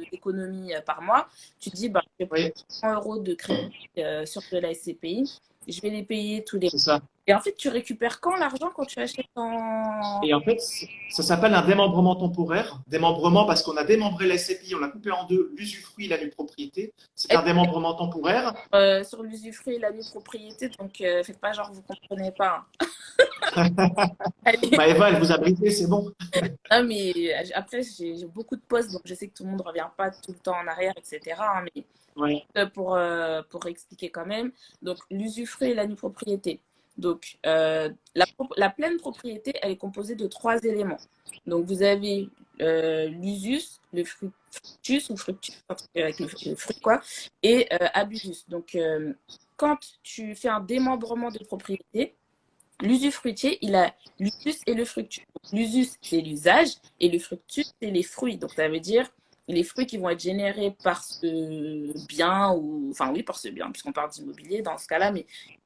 d'économie par mois, tu te dis, je vais 300 euros de crédit sur de la SCPI, je vais les payer tous les mois. C'est ça. Et en fait, tu récupères quand l'argent quand tu achètes en. Et en fait, ça s'appelle un démembrement temporaire. Démembrement parce qu'on a démembré la SCPI, on l'a coupé en deux, l'usufruit et la nue propriété. C'est un démembrement temporaire. Sur l'usufruit et la nue propriété, donc faites pas genre vous comprenez pas. Eva, elle vous a briefé, c'est bon. Non, mais après, j'ai beaucoup de postes, donc je sais que tout le monde ne revient pas tout le temps en arrière, etc. Mais pour expliquer quand même, donc l'usufruit et la nue propriété. Donc, la pleine propriété, elle est composée de 3 éléments. Donc, vous avez l'usus, le fructus ou fructus, avec le fruit, quoi, et abusus. Donc, quand tu fais un démembrement de propriété, l'usufruitier, il a l'usus et le fructus. L'usus, c'est l'usage et le fructus, c'est les fruits. Donc, ça veut dire les fruits qui vont être générés par ce bien, par ce bien, puisqu'on parle d'immobilier dans ce cas-là, mais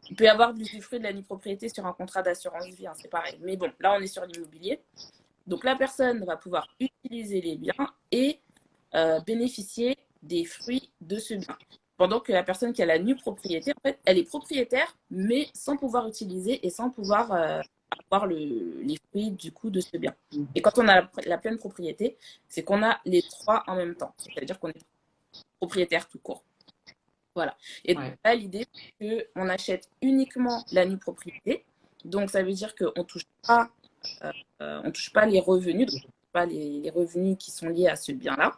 il peut y avoir de l'usufruit de la nue-propriété sur un contrat d'assurance vie, c'est pareil. Mais bon, là, on est sur l'immobilier. Donc, la personne va pouvoir utiliser les biens et bénéficier des fruits de ce bien. Pendant que la personne qui a la nue propriété, en fait, elle est propriétaire, mais sans pouvoir utiliser et sans pouvoir avoir les fruits du coup de ce bien. Et quand on a la pleine propriété, c'est qu'on a les 3 en même temps. C'est-à-dire qu'on est propriétaire tout court. Voilà. Et là, l'idée, c'est qu'on achète uniquement la nue propriété. Donc, ça veut dire qu'on ne touche pas les revenus, donc on ne touche pas les revenus qui sont liés à ce bien-là.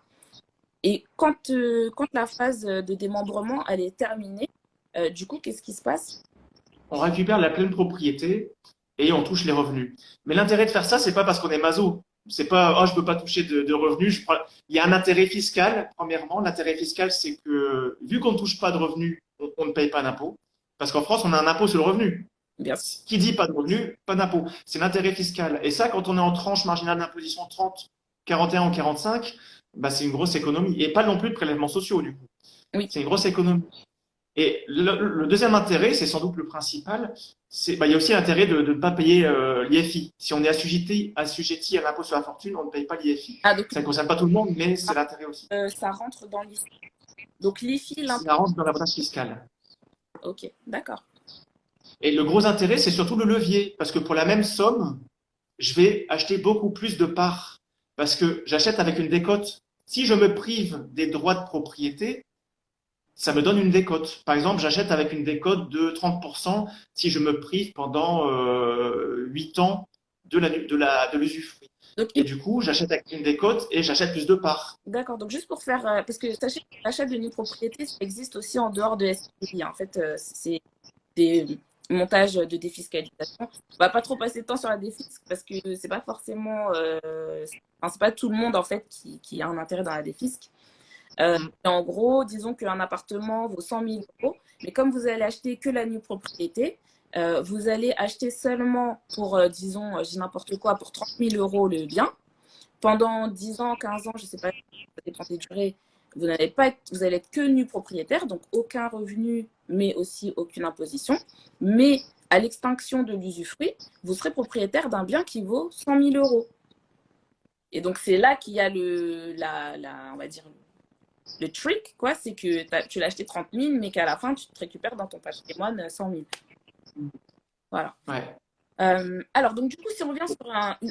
Et quand la phase de démembrement elle est terminée, du coup, qu'est-ce qui se passe? On récupère la pleine propriété et on touche les revenus. Mais l'intérêt de faire ça, c'est pas parce qu'on est maso. C'est pas, je peux pas toucher de revenus. Il y a un intérêt fiscal, premièrement. L'intérêt fiscal, c'est que vu qu'on ne touche pas de revenus, on ne paye pas d'impôt. Parce qu'en France, on a un impôt sur le revenu. Bien. Qui dit pas de revenus, pas d'impôt. C'est l'intérêt fiscal. Et ça, quand on est en tranche marginale d'imposition 30, 41 ou 45, c'est une grosse économie. Et pas non plus de prélèvements sociaux, du coup. Oui. C'est une grosse économie. Et le deuxième intérêt, c'est sans doute le principal, il y a aussi l'intérêt de ne pas payer l'IFI. Si on est assujetti à l'impôt sur la fortune, on ne paye pas l'IFI. Ah, donc Ça ne concerne pas tout le monde, mais c'est l'intérêt aussi. ça rentre dans l'IFI. Donc l'IFI, l'impôt. Ça rentre dans l'avantage fiscal. Ok, d'accord. Et le gros intérêt, c'est surtout le levier, parce que pour la même somme, je vais acheter beaucoup plus de parts, parce que j'achète avec une décote. Si je me prive des droits de propriété, ça me donne une décote. Par exemple, j'achète avec une décote de 30% si je me prive pendant 8 ans de l'usufruit. Donc, Et du coup, j'achète avec une décote et j'achète plus de parts. d'accord. Donc, juste pour faire, parce que sachez que l'achat de nue propriété, ça existe aussi en dehors de SCPI. En fait, c'est des montages de défiscalisation. On va pas trop passer de temps sur la défisc parce que c'est pas forcément, enfin, c'est pas tout le monde en fait qui a un intérêt dans la défisc. En gros, disons qu'un appartement vaut 100 000 euros, mais comme vous allez acheter que la nue propriété, vous allez acheter seulement pour, disons, je dis n'importe quoi, pour 30 000 euros le bien. Pendant 10 ans, 15 ans, je ne sais pas, ça dépend des durées, vous allez être que nu propriétaire, donc aucun revenu, mais aussi aucune imposition. Mais à l'extinction de l'usufruit, vous serez propriétaire d'un bien qui vaut 100 000 euros. Et donc, c'est là qu'il y a on va dire, le trick, quoi, c'est que tu l'as acheté 30 000, mais qu'à la fin, tu te récupères dans ton patrimoine 100 000. Voilà. Ouais. Alors, donc, du coup, si on revient sur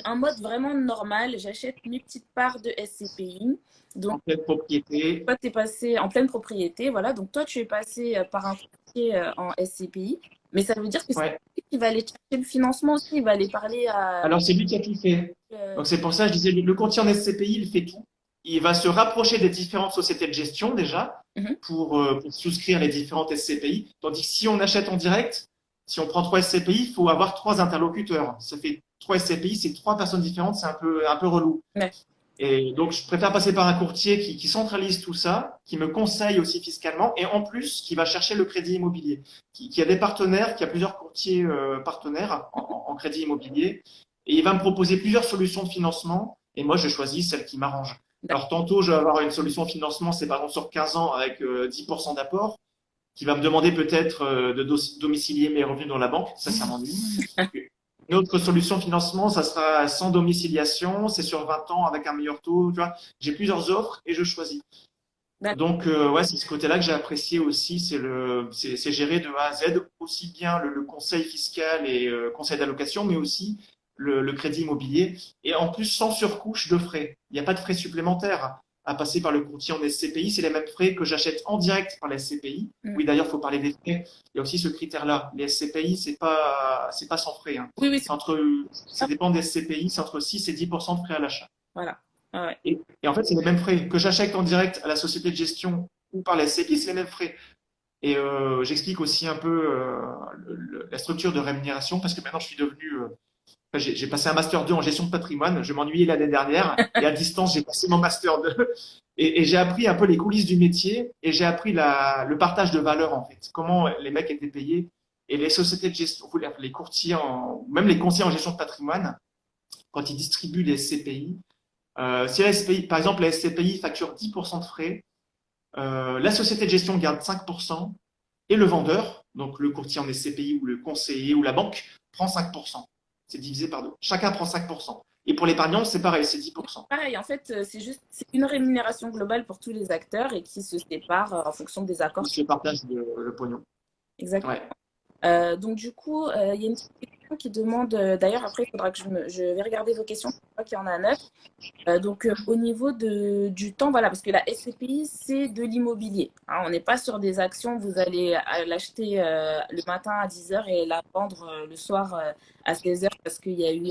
un mode vraiment normal, j'achète mes petites parts de SCPI. Donc, en pleine propriété. toi, tu es passé en pleine propriété. Voilà. Donc, toi, tu es passé par un courtier en SCPI. Mais ça veut dire que c'est Ouais. lui qui va aller chercher le financement aussi. Il va aller parler à. Alors, c'est lui qui a tout fait. Donc, c'est pour ça que je disais, le courtier en SCPI, il fait tout. Il va se rapprocher des différentes sociétés de gestion déjà pour souscrire les différentes SCPI. Tandis que si on achète en direct, si on prend 3 SCPI, il faut avoir 3 interlocuteurs. Ça fait 3 SCPI, c'est 3 personnes différentes, c'est un peu relou. Ouais. Et donc, je préfère passer par un courtier qui centralise tout ça, qui me conseille aussi fiscalement, et en plus, qui va chercher le crédit immobilier, qui a des partenaires, qui a plusieurs courtiers partenaires en crédit immobilier, et il va me proposer plusieurs solutions de financement, et moi, je choisis celle qui m'arrange. Alors, tantôt, je vais avoir une solution de financement, c'est par exemple sur 15 ans avec 10% d'apport, qui va me demander peut-être de domicilier mes revenus dans la banque. Ça m'ennuie. Une autre solution de financement, ça sera sans domiciliation, c'est sur 20 ans avec un meilleur taux. Tu vois, j'ai plusieurs offres et je choisis. Donc, ouais, c'est ce côté-là que j'ai apprécié aussi, c'est gérer de A à Z, aussi bien le conseil fiscal et conseil d'allocation, mais aussi le crédit immobilier. Et en plus, sans surcouche de frais. Il n'y a pas de frais supplémentaires à passer par le courtier en SCPI. C'est les mêmes frais que j'achète en direct par la SCPI. Oui, d'ailleurs, il faut parler des frais. Il y a aussi ce critère-là. Les SCPI, c'est pas sans frais. Hein. Oui, Ça dépend des SCPI, c'est entre 6 et 10% de frais à l'achat. Voilà. Ah ouais. Et en fait, c'est les mêmes frais. Que j'achète en direct à la société de gestion ou par la SCPI, c'est les mêmes frais. Et j'explique aussi un peu la structure de rémunération parce que maintenant, je suis devenu j'ai passé un master 2 en gestion de patrimoine. Je m'ennuyais l'année dernière et à distance, j'ai passé mon master 2 et j'ai appris un peu les coulisses du métier et j'ai appris le partage de valeur en fait. Comment les mecs étaient payés et les sociétés de gestion, les courtiers, même les conseillers en gestion de patrimoine, quand ils distribuent les SCPI, si la SCPI, par exemple, la SCPI facture 10% de frais, la société de gestion garde 5% et le vendeur, donc le courtier en SCPI ou le conseiller ou la banque, prend 5%. C'est divisé par 2. Chacun prend 5%. Et pour l'épargnant, c'est pareil, c'est 10%. Pareil, en fait, c'est une rémunération globale pour tous les acteurs et qui se sépare en fonction des accords. Ils se partagent le pognon. Exactement. Ouais. Donc, du coup, il y a une petite question qui demande, d'ailleurs, après, il faudra que je vais regarder vos questions, je crois qu'il y en a 9. Donc, au niveau du temps, voilà, parce que la SCPI, c'est de l'immobilier. Hein, on n'est pas sur des actions, vous allez l'acheter le matin à 10 h et la vendre le soir à 16 h parce qu'il y a eu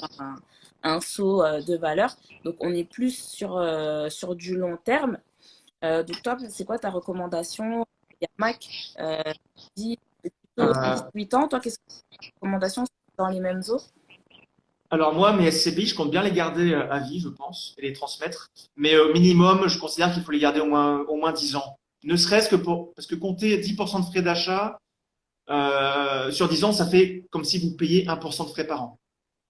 un saut de valeur. Donc, on est plus sur du long terme. Donc, toi, c'est quoi ta recommandation? Il y a Mac qui dit 18 ans. Toi, qu'est-ce que tes recommandations dans les mêmes eaux? Alors moi, mes SCPI, je compte bien les garder à vie, je pense, et les transmettre. Mais au minimum, je considère qu'il faut les garder au moins 10 ans. Ne serait-ce que parce que compter 10% de frais d'achat sur 10 ans, ça fait comme si vous payiez 1% de frais par an.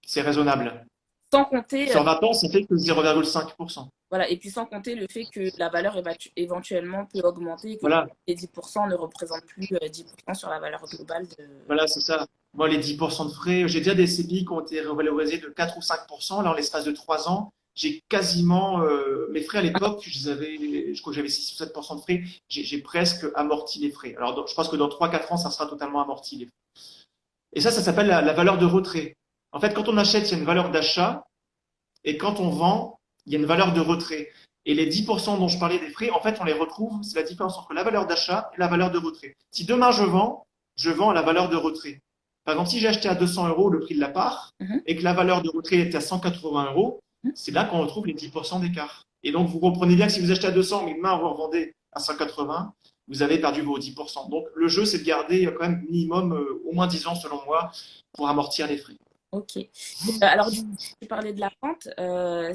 C'est raisonnable. Sans compter, Sur 20 ans, ça fait que 0,5%. voilà, et puis sans compter le fait que la valeur éventuellement peut augmenter et que Voilà, les 10% ne représentent plus 10% sur la valeur globale de. voilà, c'est ça. Moi, les 10% de frais, j'ai déjà des CPI qui ont été revalorisés de 4 ou 5%. Là, en l'espace de 3 ans, j'ai quasiment, mes frais à l'époque, je crois que j'avais 6 ou 7% de frais, j'ai presque amorti les frais. Alors, je pense que dans 3, 4 ans, ça sera totalement amorti, les frais. Et ça s'appelle la valeur de retrait. En fait, quand on achète, il y a une valeur d'achat, et quand on vend, il y a une valeur de retrait. Et les 10% dont je parlais des frais, en fait, on les retrouve, c'est la différence entre la valeur d'achat et la valeur de retrait. Si demain je vends à la valeur de retrait. Par exemple, si j'ai acheté à 200 euros le prix de la part Mhm. et que la valeur de retrait était à 180 euros, c'est là qu'on retrouve les 10% d'écart. Et donc, vous comprenez bien que si vous achetez à 200, mais demain vous revendez à 180, vous avez perdu vos 10%. Donc, le jeu, c'est de garder quand même minimum au moins 10 ans, selon moi, pour amortir les frais. Ok. Alors, tu parlais de la vente.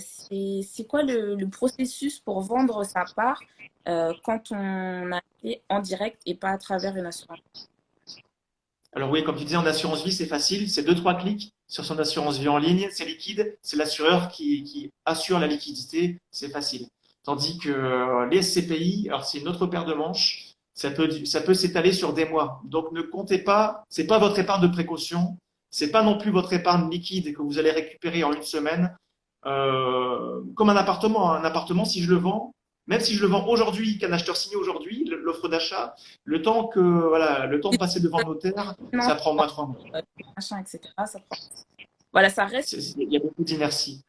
C'est quoi le processus pour vendre sa part quand on a fait en direct et pas à travers une assurance? Alors oui, comme tu disais, en assurance vie, c'est facile. C'est deux, trois clics sur son assurance vie en ligne. C'est liquide. C'est l'assureur qui assure la liquidité. C'est facile. Tandis que les SCPI, alors c'est une autre paire de manches. Ça peut s'étaler sur des mois. Donc ne comptez pas, c'est pas votre épargne de précaution. C'est pas non plus votre épargne liquide que vous allez récupérer en une semaine. Comme un appartement. Un appartement, si je le vends, même si je le vends aujourd'hui, qu'un acheteur signe aujourd'hui, l'offre d'achat, le temps de passer devant le notaire, Non, ça prend au moins 3 mois. machin, etc. Ça prend. Voilà, ça reste. Il y a beaucoup d'inertie.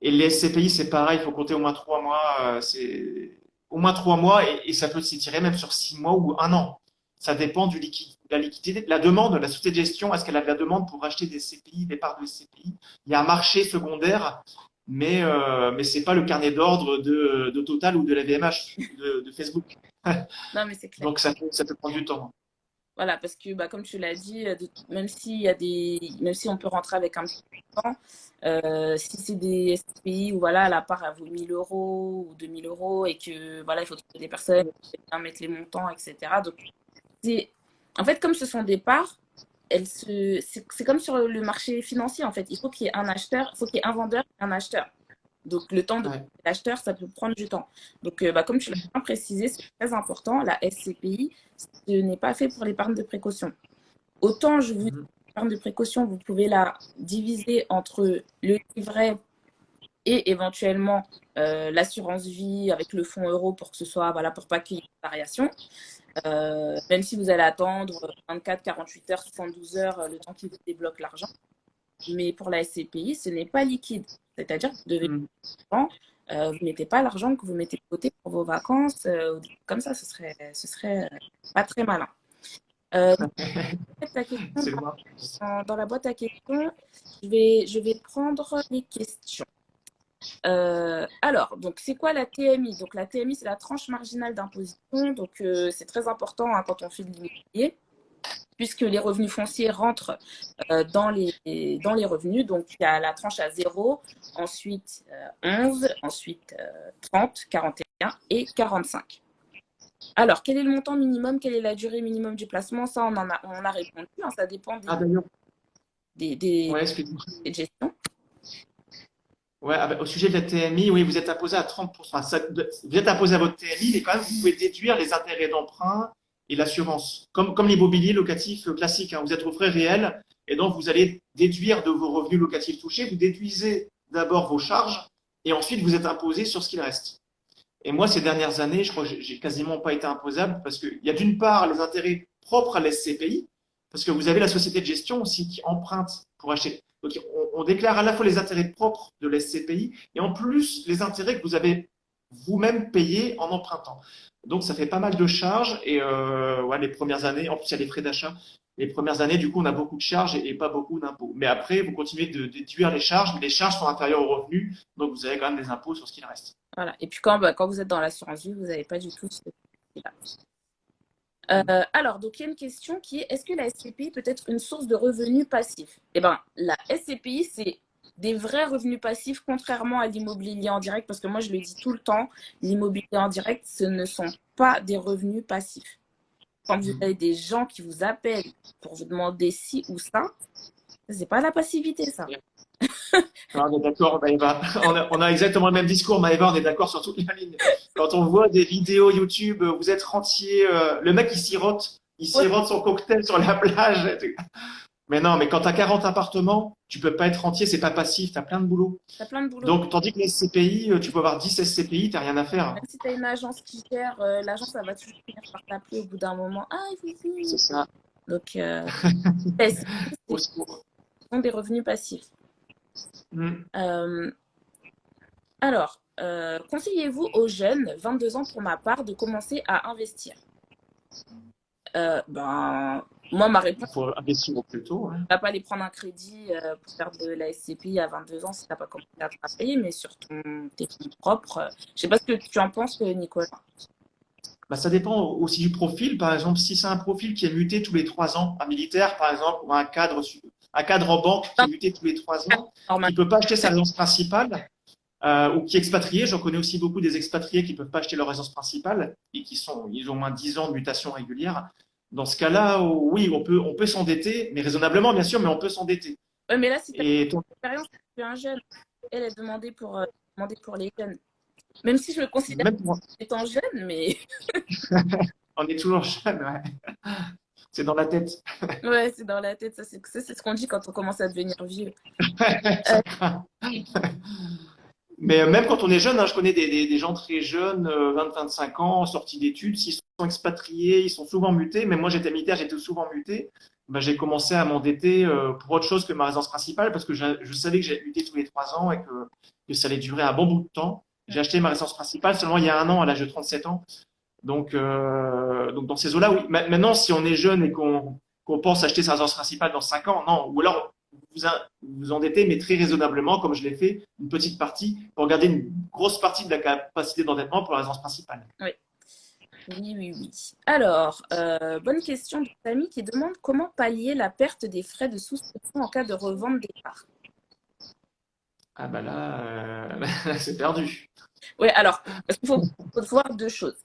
Et les SCPI, c'est pareil, il faut compter au moins 3 mois. C'est au moins 3 mois et ça peut s'étirer même sur 6 mois ou un an. Ça dépend du liquide, de la liquidité, de la demande, la société de gestion. Est-ce qu'elle a de la demande pour acheter des CPI, des parts de SCPI? Il y a un marché secondaire, mais c'est pas le carnet d'ordre de Total ou de la VMH, de Facebook. Non, mais c'est clair. Donc ça peut prendre du temps. Voilà, parce que bah, comme tu l'as dit, même s'il y a même si on peut rentrer avec un petit temps, si c'est des SPI où voilà, la part elle vaut 1000 euros ou 2000 euros et que voilà, il faut trouver des personnes qui vont mettre les montants, etc. Donc, en fait, comme ce sont des parts, c'est comme sur le marché financier en fait. Il faut qu'il y ait un acheteur, il faut qu'il y ait un vendeur et un acheteur. Donc, le temps de Ouais. l'acheteur, ça peut prendre du temps. Donc, bah, comme tu l'as bien précisé, c'est très important. La SCPI, ce n'est pas fait pour l'épargne de précaution. Autant, je vous dis, Mhm. l'épargne de précaution, vous pouvez la diviser entre le livret et éventuellement l'assurance vie avec le fonds euro pour que ce soit, voilà, pour pas qu'il y ait de variation. Même si vous allez attendre 24, 48 heures, 72 heures, le temps qu'il vous débloque l'argent. Mais pour la SCPI, ce n'est pas liquide. C'est-à-dire que vous devez Mhm. vous ne mettez pas l'argent que vous mettez de côté pour vos vacances, comme ça, ce serait pas très malin. Donc, ta question, C'est loin. dans la boîte à questions, je vais prendre les questions. Alors, donc c'est quoi la TMI? Donc la TMI, c'est la tranche marginale d'imposition. Donc c'est très important hein, quand on fait de l'immobilier, puisque les revenus fonciers rentrent dans les revenus. Donc, il y a la tranche à 0, ensuite 11, ensuite 30, 41 et 45. Alors, quel est le montant minimum? Quelle est la durée minimum du placement? Ça, on en a répondu. Hein, ça dépend Ah d'ailleurs, des ouais, excuse-moi. gestions. Ouais, ah bah, au sujet de la TMI, oui, vous êtes imposé à 30%. Enfin, vous êtes imposé à votre TMI, mais quand même, vous pouvez déduire les intérêts d'emprunt et l'assurance. Comme l'immobilier locatif classique, hein, vous êtes aux frais réels et donc vous allez déduire de vos revenus locatifs touchés. Vous déduisez d'abord vos charges et ensuite vous êtes imposé sur ce qu'il reste. Et moi, ces dernières années, je crois que j'ai quasiment pas été imposable parce qu'il y a d'une part les intérêts propres à l'SCPI, parce que vous avez la société de gestion aussi qui emprunte pour acheter. Donc, on déclare à la fois les intérêts propres de l'SCPI et en plus les intérêts que vous avez vous-même payés en empruntant. Donc, ça fait pas mal de charges et ouais, les premières années, en plus, il y a les frais d'achat. Les premières années, du coup, on a beaucoup de charges et pas beaucoup d'impôts. Mais après, vous continuez de déduire les charges, mais les charges sont inférieures aux revenus, donc vous avez quand même des impôts sur ce qu'il reste. Voilà. Et puis, quand vous êtes dans l'assurance vie, vous n'avez pas du tout ce là. Alors, donc il y a une question qui est, est-ce que la SCPI peut être une source de revenus passifs? Eh bien, la SCPI, c'est des vrais revenus passifs, contrairement à l'immobilier en direct, parce que moi, je le dis tout le temps, l'immobilier en direct, ce ne sont pas des revenus passifs. Quand vous avez des gens qui vous appellent pour vous demander ci ou ça, c'est pas la passivité, ça. On est d'accord, Maëva. On a exactement le même discours, Maëva, on est d'accord sur toute la ligne. Quand on voit des vidéos YouTube, vous êtes rentier, le mec il Ouais, sirote son cocktail sur la plage. Et tout. Mais non, mais quand tu as 40 appartements, tu peux pas être rentier, c'est pas passif, tu as plein de boulot. t'as plein de boulot. Donc, tandis que les SCPI, tu peux avoir 10 SCPI, t'as rien à faire. Même si tu as une agence qui gère, l'agence, ça va toujours finir par t'appeler au bout d'un moment. Ah, il faut C'est finir. ça. Donc, ouais, Au ce secours. sont des revenus passifs. Hmm. Euh, alors, conseillez-vous aux jeunes, 22 ans pour ma part, de commencer à investir? Ben, moi, ma réponse, Il faut investir au plus tôt. tu vas pas aller prendre un crédit pour faire de la SCPI à 22 ans si tu n'as pas commencé à travailler, mais sur tes fonds propres. Je sais pas ce que tu en penses, Nicolas. Bah, ça dépend aussi du profil. Par exemple, si c'est un profil qui est muté tous les 3 ans, un militaire, par exemple, ou un cadre en banque qui est muté tous les 3 ans, Normal. qui peut pas acheter sa résidence principale, ou qui est expatrié. J'en connais aussi beaucoup des expatriés qui peuvent pas acheter leur résidence principale et ils ont au moins 10 ans de mutation régulière. Dans ce cas-là, oui, on peut s'endetter, mais raisonnablement, bien sûr, mais on peut s'endetter. Ouais, mais là, si tu as Et une expérience, tu es un jeune. Elle est demandée pour les jeunes. Même si je me considère même moi, étant jeune, mais on est toujours jeune, ouais. C'est dans la tête. ouais, c'est dans la tête. C'est ce qu'on dit quand on commence à devenir vieux. Ça craint. Mais même quand on est jeune, hein, je connais des gens très jeunes, 20-25 ans, sortis d'études, s'ils sont expatriés, ils sont souvent mutés. Mais moi, j'étais militaire, j'étais souvent muté. Ben, j'ai commencé à m'endetter pour autre chose que ma résidence principale parce que je savais que j'allais muter tous les 3 ans et que ça allait durer un bon bout de temps. J'ai acheté ma résidence principale seulement il y a un an, à l'âge de 37 ans. Donc dans ces eaux-là, oui. Maintenant, si on est jeune et qu'on pense acheter sa résidence principale dans 5 ans, non. Ou alors, vous endettez, mais très raisonnablement, comme je l'ai fait, une petite partie, pour garder une grosse partie de la capacité d'endettement pour la résidence principale. Oui, oui, oui, oui. Alors, bonne question de Samy qui demande comment pallier la perte des frais de souscription en cas de revente des parts. Ah bah là, là, c'est perdu. Oui, alors, parce qu'il faut voir deux choses.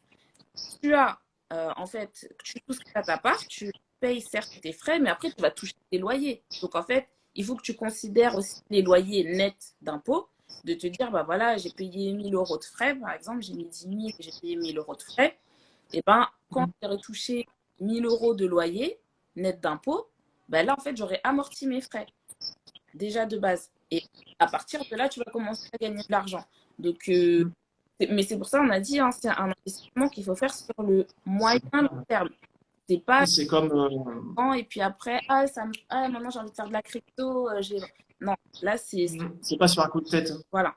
Tu as, en fait, tu souscris à ta part, tu payes certes tes frais, mais après, tu vas toucher tes loyers. Donc, en fait, il faut que tu considères aussi les loyers nets d'impôts, de te dire, bah voilà, j'ai payé 1000 euros de frais, par exemple, j'ai mis 10 000, j'ai payé 1000 euros de frais. Et ben, quand j'ai retouché 1000 euros de loyer net d'impôts, ben là, en fait, j'aurais amorti mes frais, déjà de base. Et à partir de là, tu vas commencer à gagner de l'argent. Donc, mais c'est pour ça qu'on a dit, hein, c'est un investissement qu'il faut faire sur le moyen long terme. C'est pas C'est comme, et puis après, maintenant j'ai envie de faire de la crypto. Non, là, c'est pas sur un coup de tête. voilà.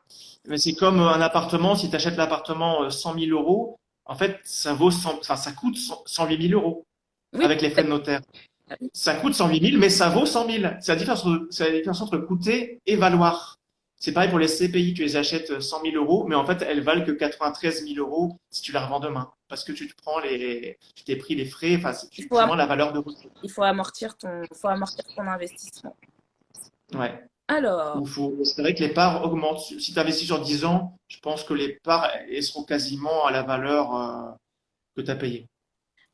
Mais c'est comme un appartement. Si tu achètes l'appartement 100 000 euros, en fait, ça coûte 108 000 euros Oui, avec les frais de notaire. Ça coûte 108 000, mais ça vaut 100 000. C'est la différence entre coûter et valoir. C'est pareil pour les CPI, tu les achètes 100 000 euros, mais en fait, elles valent que 93 000 euros si tu la revends demain. Parce que tu t'es pris les frais, enfin, il tu vends la valeur de retour. faut amortir ton investissement. Ouais. Alors, Il faut espérer que les parts augmentent. Si tu investis sur 10 ans, je pense que les parts, elles seront quasiment à la valeur que tu as payée.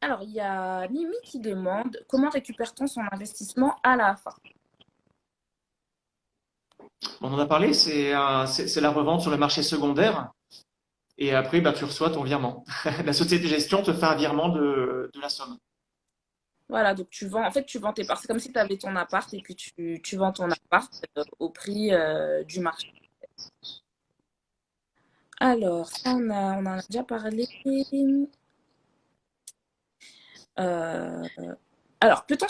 Alors, il y a Mimi qui demande comment récupère-t-on son investissement à la fin? On en a parlé, c'est la revente sur le marché secondaire. Et après, bah, tu reçois ton virement. La société de gestion te fait un virement de la somme. Voilà, donc tu vends tes parts. C'est comme si tu avais ton appart et puis tu vends ton appart au prix du marché. Alors, ça, on en a déjà parlé. Euh, alors, peut-on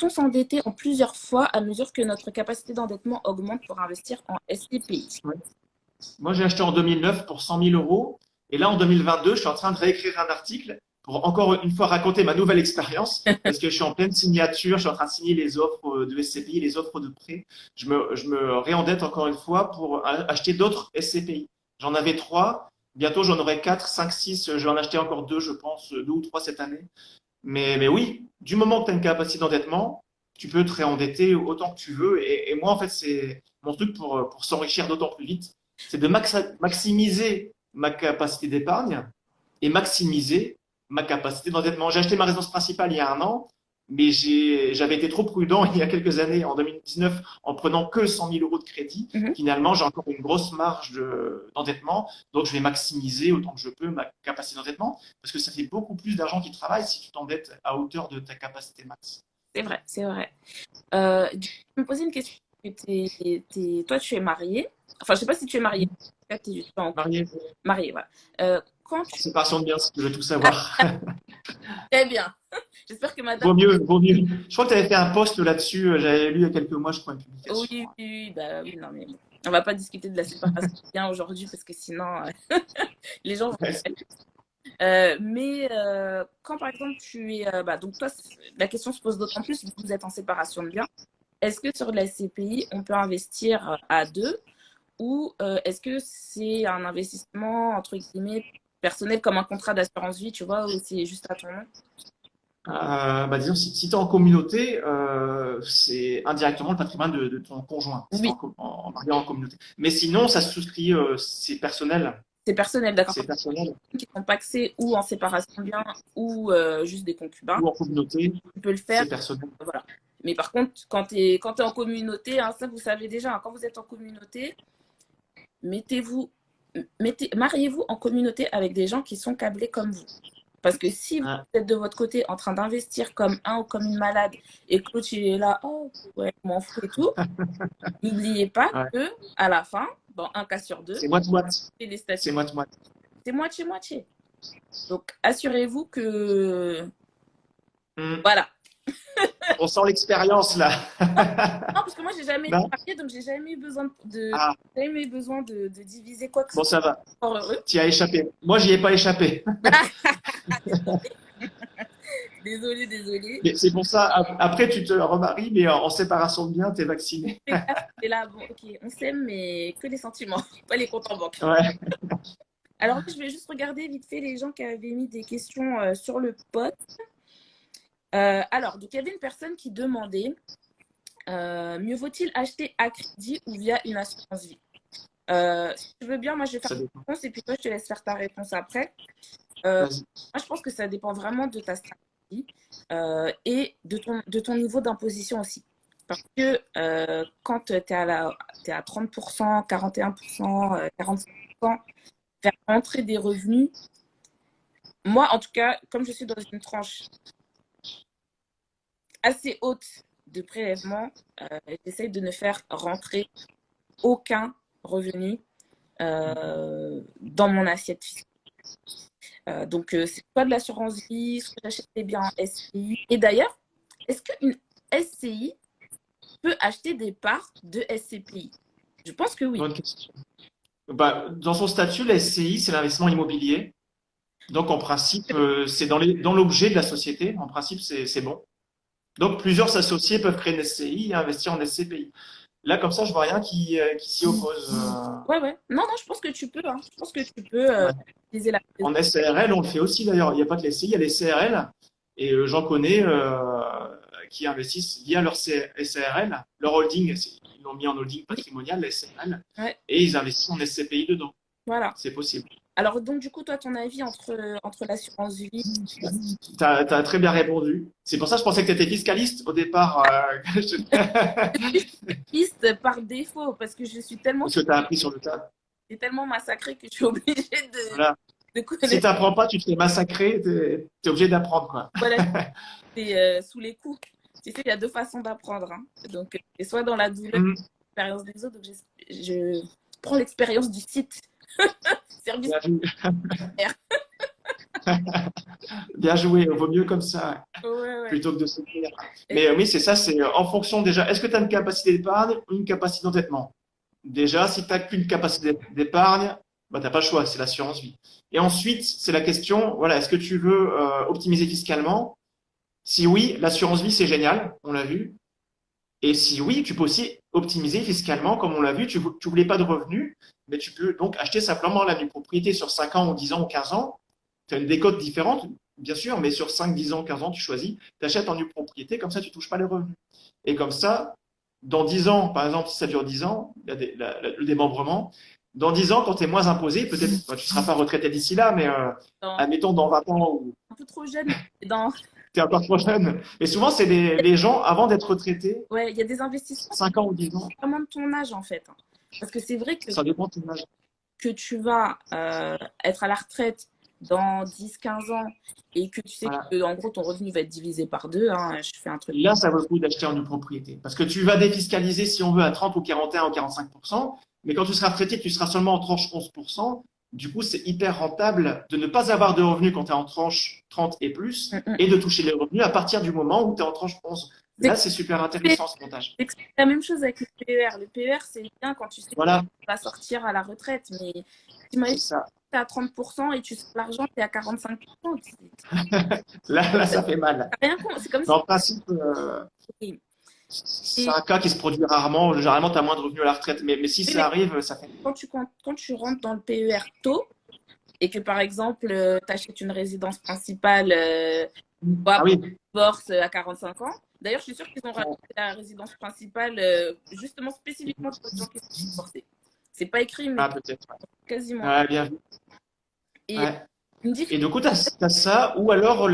s'endetter en plusieurs fois à mesure que notre capacité d'endettement augmente pour investir en SCPI? Ouais. Moi, j'ai acheté en 2009 pour 100 000 euros. Et là, en 2022, je suis en train de réécrire un article pour encore une fois raconter ma nouvelle expérience. Parce que je suis en pleine signature, je suis en train de signer les offres de SCPI, les offres de prêt. Je me réendette encore une fois pour acheter d'autres SCPI. J'en avais 3. Bientôt, j'en aurai 4, 5, 6. Je vais en acheter encore 2, je pense, 2 ou 3 cette année. Mais oui, du moment que tu as une capacité d'endettement, tu peux te réendetter autant que tu veux. Et moi, en fait, c'est mon truc pour s'enrichir d'autant plus vite, c'est de maximiser ma capacité d'épargne et maximiser ma capacité d'endettement. J'ai acheté ma résidence principale il y a un an, mais j'avais été trop prudent il y a quelques années, en 2019, en prenant que 100 000 euros de crédit. Mhm. Finalement, j'ai encore une grosse marge d'endettement, donc je vais maximiser autant que je peux ma capacité d'endettement, parce que ça fait beaucoup plus d'argent qui travaille si tu t'endettes à hauteur de ta capacité max. C'est vrai, c'est vrai. Du coup, je me posais une question. Toi, tu es marié. Enfin, je sais pas si tu es marié. En tout cas, tu es en couple. Marié, Marié, voilà. Quand en tu... séparation de biens, si tu veux tout savoir. Très bien. J'espère que madame... Vaut mieux, vaut mieux. Je crois que tu avais fait un post là-dessus, j'avais lu il y a quelques mois, je crois, une Oui, publication. oui, oui, bah oui, non, mais bon. On va pas discuter de la séparation bien aujourd'hui parce que sinon, les gens vont... Ouais, Quand par exemple tu es... donc toi, la question se pose d'autant plus vu que vous êtes en séparation de biens. Est-ce que sur la SCPI, on peut investir à deux ou est-ce que c'est un investissement, entre guillemets, personnel comme un contrat d'assurance vie, tu vois, ou c'est juste à ton nom? disons, si tu es en communauté, c'est indirectement le patrimoine de ton conjoint, si tu es Oui, marié en communauté. Mais sinon, ça se souscrit, c'est personnel. c'est personnel, d'accord. C'est personnel. Qui sont pacsés ou en séparation de biens ou juste des concubins, Ou en communauté, tu peux le faire, c'est personnel. voilà. Mais par contre, quand tu es, en communauté, hein, ça vous savez déjà, hein, quand vous êtes en communauté, mettez-vous, mariez-vous en communauté avec des gens qui sont câblés comme vous. Parce que si vous Hein. êtes de votre côté en train d'investir comme un ou comme une malade et que l'autre il est là, oh ouais, je m'en fous et tout, n'oubliez pas Ouais. que à la fin, dans un cas sur deux, C'est moite-moite. les C'est statistiques, moite-moite. c'est moitié-moitié. Donc assurez-vous que Hmm. voilà. On sent l'expérience là. Non, parce que moi j'ai jamais été Non? mariée, donc j'ai jamais eu besoin Ah, j'ai jamais eu besoin de diviser quoi que ce bon, soit. ça va. Fort heureux. Tu y as échappé. Moi, j'y ai pas échappé. Désolée, désolée. Mais c'est pour ça, après, tu te remaries, mais en séparation de biens, tu es vacciné. Et là, bon, ok, on s'aime, mais que les sentiments, pas les comptes en banque. Ouais. Alors là, je vais juste regarder vite fait les gens qui avaient mis des questions sur le pot. Alors, donc il y avait une personne qui demandait mieux vaut-il acheter à crédit ou via une assurance vie? Si tu veux bien, moi je vais faire Ça ta dépend. réponse et puis toi je te laisse faire ta réponse après. Euh, Vas-y. Moi je pense que ça dépend vraiment de ta stratégie et de ton niveau d'imposition aussi. Parce que quand tu es, t'es à 30%, 41%, 45%, faire rentrer des revenus, moi en tout cas, comme je suis dans une tranche assez haute de prélèvement, j'essaye de ne faire rentrer aucun revenu dans mon assiette fiscale. C'est pas de l'assurance vie, soit j'achète des biens en SCI. Et d'ailleurs, est-ce qu'une SCI peut acheter des parts de SCPI? Je pense que oui. Bonne question. Dans son statut, la SCI, c'est l'investissement immobilier. Donc, en principe, c'est dans l'objet de la société. En principe, c'est bon. Donc, plusieurs associés peuvent créer une SCI et investir en SCPI. Là, comme ça, je vois rien qui s'y oppose. Ouais, ouais. Non, non, je pense que tu peux. Hein. Je pense que tu peux Ouais. utiliser la En SARL, on le fait aussi d'ailleurs. Il n'y a pas que les SCI, il y a les CRL. Et j'en connais qui investissent via leur SARL, leur holding. Ils l'ont mis en holding patrimonial, les SARL, Ouais, et ils investissent en SCPI dedans. voilà. C'est possible. Alors, donc, du coup, toi, ton avis entre l'assurance vie. Tu as très bien répondu. C'est pour ça que je pensais que tu étais fiscaliste au départ. Je suis fiscaliste par défaut parce que je suis tellement, Parce que tu as appris sur le tas. j'ai tellement massacré que je suis obligée Voilà. de Si tu connaître. n'apprends pas, tu te fais massacrer, tu es obligé d'apprendre, quoi. Voilà, c'est sous les coups. Tu sais, il y a deux façons d'apprendre. Hein. Donc, c'est soit dans la douleur, Mm. l'expérience des autres. Donc, je prends l'expérience du site. Service. Bien joué. Bien joué. Vaut mieux comme ça, Ouais, ouais. plutôt que de se faire. Et- Mais oui, c'est ça, c'est en fonction déjà. Est-ce que tu as une capacité d'épargne ou une capacité d'endettement? Déjà, si tu n'as qu'une capacité d'épargne, bah, tu n'as pas le choix, c'est l'assurance vie. Et ensuite, c'est la question, voilà, est-ce que tu veux optimiser fiscalement? Si oui, l'assurance vie, c'est génial, on l'a vu. Et si oui, tu peux aussi optimiser fiscalement, comme on l'a vu, tu voulais pas de revenus, mais tu peux donc acheter simplement la propriété sur 5 ans ou 10 ans ou 15 ans. Tu as une décote différente, bien sûr, mais sur 5, 10 ans, 15 ans, tu choisis, tu achètes en propriété, comme ça, tu touches pas les revenus. Et comme ça, dans 10 ans, par exemple, si ça dure 10 ans, il y a le démembrement. Dans 10 ans, quand tu es moins imposé, peut-être, tu ne seras pas retraité d'ici là, mais dans- admettons dans 20 ans ou un peu trop jeune. Dans... t'es encore trop jeune. Et souvent, c'est les gens, avant d'être retraités, Ouais, il y a des investissements 5 ans ou 10 ans, vraiment de ton âge, en fait, hein. Parce que c'est vrai ça dépend de ton âge. que tu vas être à la retraite dans 10, 15 ans et que tu sais Voilà. que, en gros, ton revenu va être divisé par deux, hein, je fais un truc. Là, ça vaut le coup d'acheter en une propriété. Parce que tu vas défiscaliser, si on veut, à 30 ou 41 ou 45%. Mais quand tu seras retraité, tu seras seulement en tranche 11%. Du coup, c'est hyper rentable de ne pas avoir de revenus quand tu es en tranche 30 et plus Mm, mm. et de toucher les revenus à partir du moment où tu es en tranche 11. C'est Là, c'est super intéressant ce montage. c'est la même chose avec le PER. Le PER, c'est bien quand tu sais que tu Voilà, vas sortir à la retraite. Mais c'est t'imagines, ça. tu es à 30% et tu sors l'argent, tu es à 45%. Là, ça fait mal. Rien c'est comme Mais si. en principe, c'est Et un cas qui se produit rarement. Généralement, tu as moins de revenus à la retraite. Mais si ça arrive, ça fait. quand tu rentres dans le PER tôt et que, par exemple, tu achètes une résidence principale, Ah après oui. divorce à 45 ans. D'ailleurs, je suis sûre qu'ils ont rajouté la résidence principale justement spécifiquement pour les gens qui sont divorcés. C'est pas écrit, mais Ah, peut-être. quasiment. Ouais, bien vu. Et Ouais. il me dit que Et du coup, tu as ça, ou alors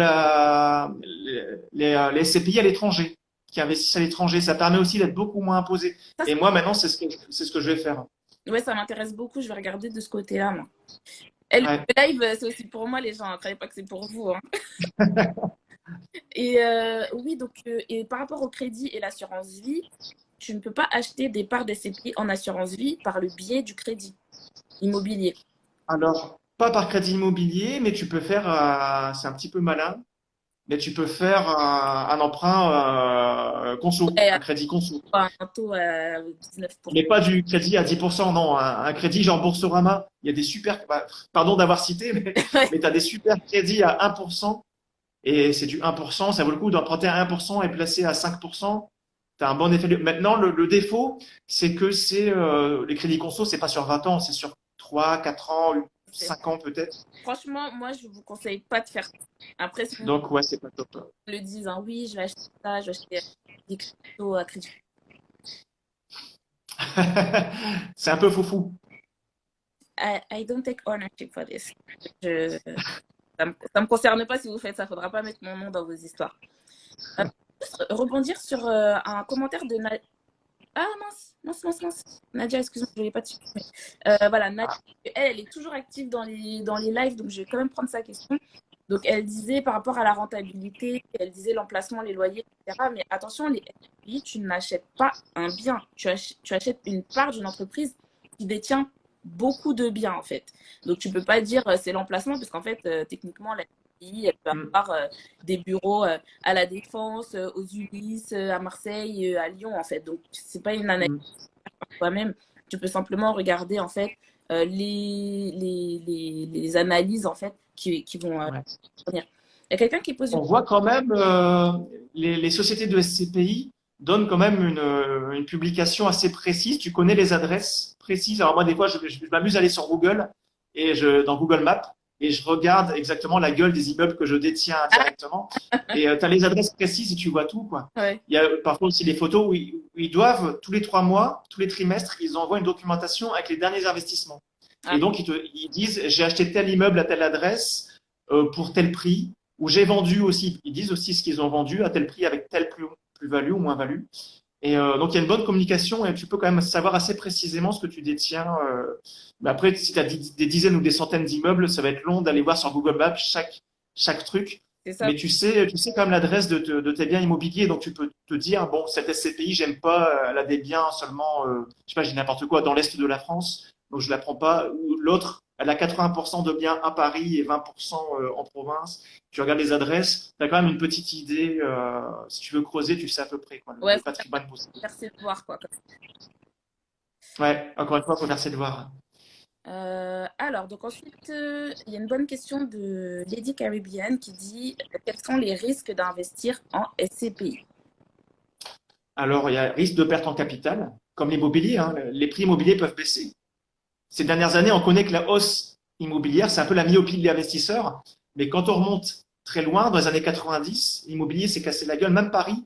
les SCPI à l'étranger, qui investissent à l'étranger. Ça permet aussi d'être beaucoup moins imposé. ça, Et moi, maintenant, c'est ce que je vais faire. ouais, ça m'intéresse beaucoup. Je vais regarder de ce côté-là, moi. Et le Ouais. live, c'est aussi pour moi, les gens. Ne croyez pas que c'est pour vous, hein. Et oui, donc, et par rapport au crédit et l'assurance vie, tu ne peux pas acheter des parts SCPI en assurance vie par le biais du crédit immobilier. Alors, pas par crédit immobilier, mais tu peux faire, c'est un petit peu malin, mais tu peux faire un emprunt conso, Ouais, un crédit conso. un taux à 19%. Mais pas du crédit à 10%, non. Un crédit genre Boursorama. Il y a des super, pardon d'avoir cité, mais tu as des super crédits à 1%. Et c'est du 1%, ça vaut le coup d'emprunter à 1% et placer à 5%. Tu as un bon effet. Maintenant, le défaut, c'est que les crédits conso, c'est pas sur 20 ans, c'est sur 3, 4 ans, 5 ans peut-être. Franchement, moi, je ne vous conseille pas de faire ça. Après, si vous Donc, ouais, c'est pas top. le dites, hein, oui, je vais acheter ça, je vais acheter des cryptos à crédit. C'est un peu foufou. I don't take ownership for this. Je, ça me concerne pas si vous faites ça. Faudra pas mettre mon nom dans vos histoires. Euh, juste rebondir sur un commentaire de Ah mince. Nadia, excuse-moi, je ne voulais pas te supprimer. Voilà, Nadia, elle est toujours active dans les lives, donc je vais quand même prendre sa question. Donc, elle disait par rapport à la rentabilité, elle disait l'emplacement, les loyers, etc. Mais attention, les SCPI, tu n'achètes pas un bien. Tu achètes une part d'une entreprise qui détient beaucoup de biens, en fait. Donc, tu ne peux pas dire c'est l'emplacement, parce qu'en fait, techniquement, la SCPI, elle peut Mm. avoir des bureaux à la Défense, aux Ulysses, à Marseille, à Lyon, en fait. Donc, c'est pas une analyse Mm. par toi-même. Tu peux simplement regarder, en fait, les analyses, en fait, qui vont Ouais. fournir. Il y a quelqu'un qui pose une On voit quand même les sociétés de SCPI donnent quand même une publication assez précise. Tu connais les adresses précises. Alors moi, des fois, je m'amuse à aller sur Google et dans Google Maps et je regarde exactement la gueule des immeubles que je détiens indirectement. Et tu as les adresses précises et tu vois tout, quoi. Ouais. Il y a parfois aussi des photos où ils doivent, tous les 3 mois, tous les trimestres, ils envoient une documentation avec les derniers investissements. Ah. Et donc, ils disent, j'ai acheté tel immeuble à telle adresse pour tel prix, ou j'ai vendu aussi. Ils disent aussi ce qu'ils ont vendu à tel prix avec telle plus-value ou moins-value. Et donc, il y a une bonne communication et tu peux quand même savoir assez précisément ce que tu détiens. Mais après, si tu as des dizaines ou des centaines d'immeubles, ça va être long d'aller voir sur Google Maps chaque truc. C'est ça. Mais tu sais quand même l'adresse de tes biens immobiliers, donc tu peux te dire, bon, cette SCPI, j'aime pas, elle a des biens seulement, je sais pas, je dis n'importe quoi, dans l'Est de la France, donc je la prends pas. Ou l'autre, elle a 80% de biens à Paris et 20% en province. Tu regardes les adresses, tu as quand même une petite idée, si tu veux creuser, tu sais à peu près quoi, Ouais, le patrimoine possible. faire ses devoirs, quoi. Ouais, encore une fois, faut verser le voir. Alors, donc ensuite, il y a une bonne question de Lady Caribbean qui dit quels sont les risques d'investir en SCPI? Alors, il y a risque de perte en capital, comme l'immobilier, hein, les prix immobiliers peuvent baisser. Ces dernières années, on connaît que la hausse immobilière, c'est un peu la myopie de l'investisseur. Mais quand on remonte très loin, dans les années 90, l'immobilier s'est cassé la gueule. Même Paris,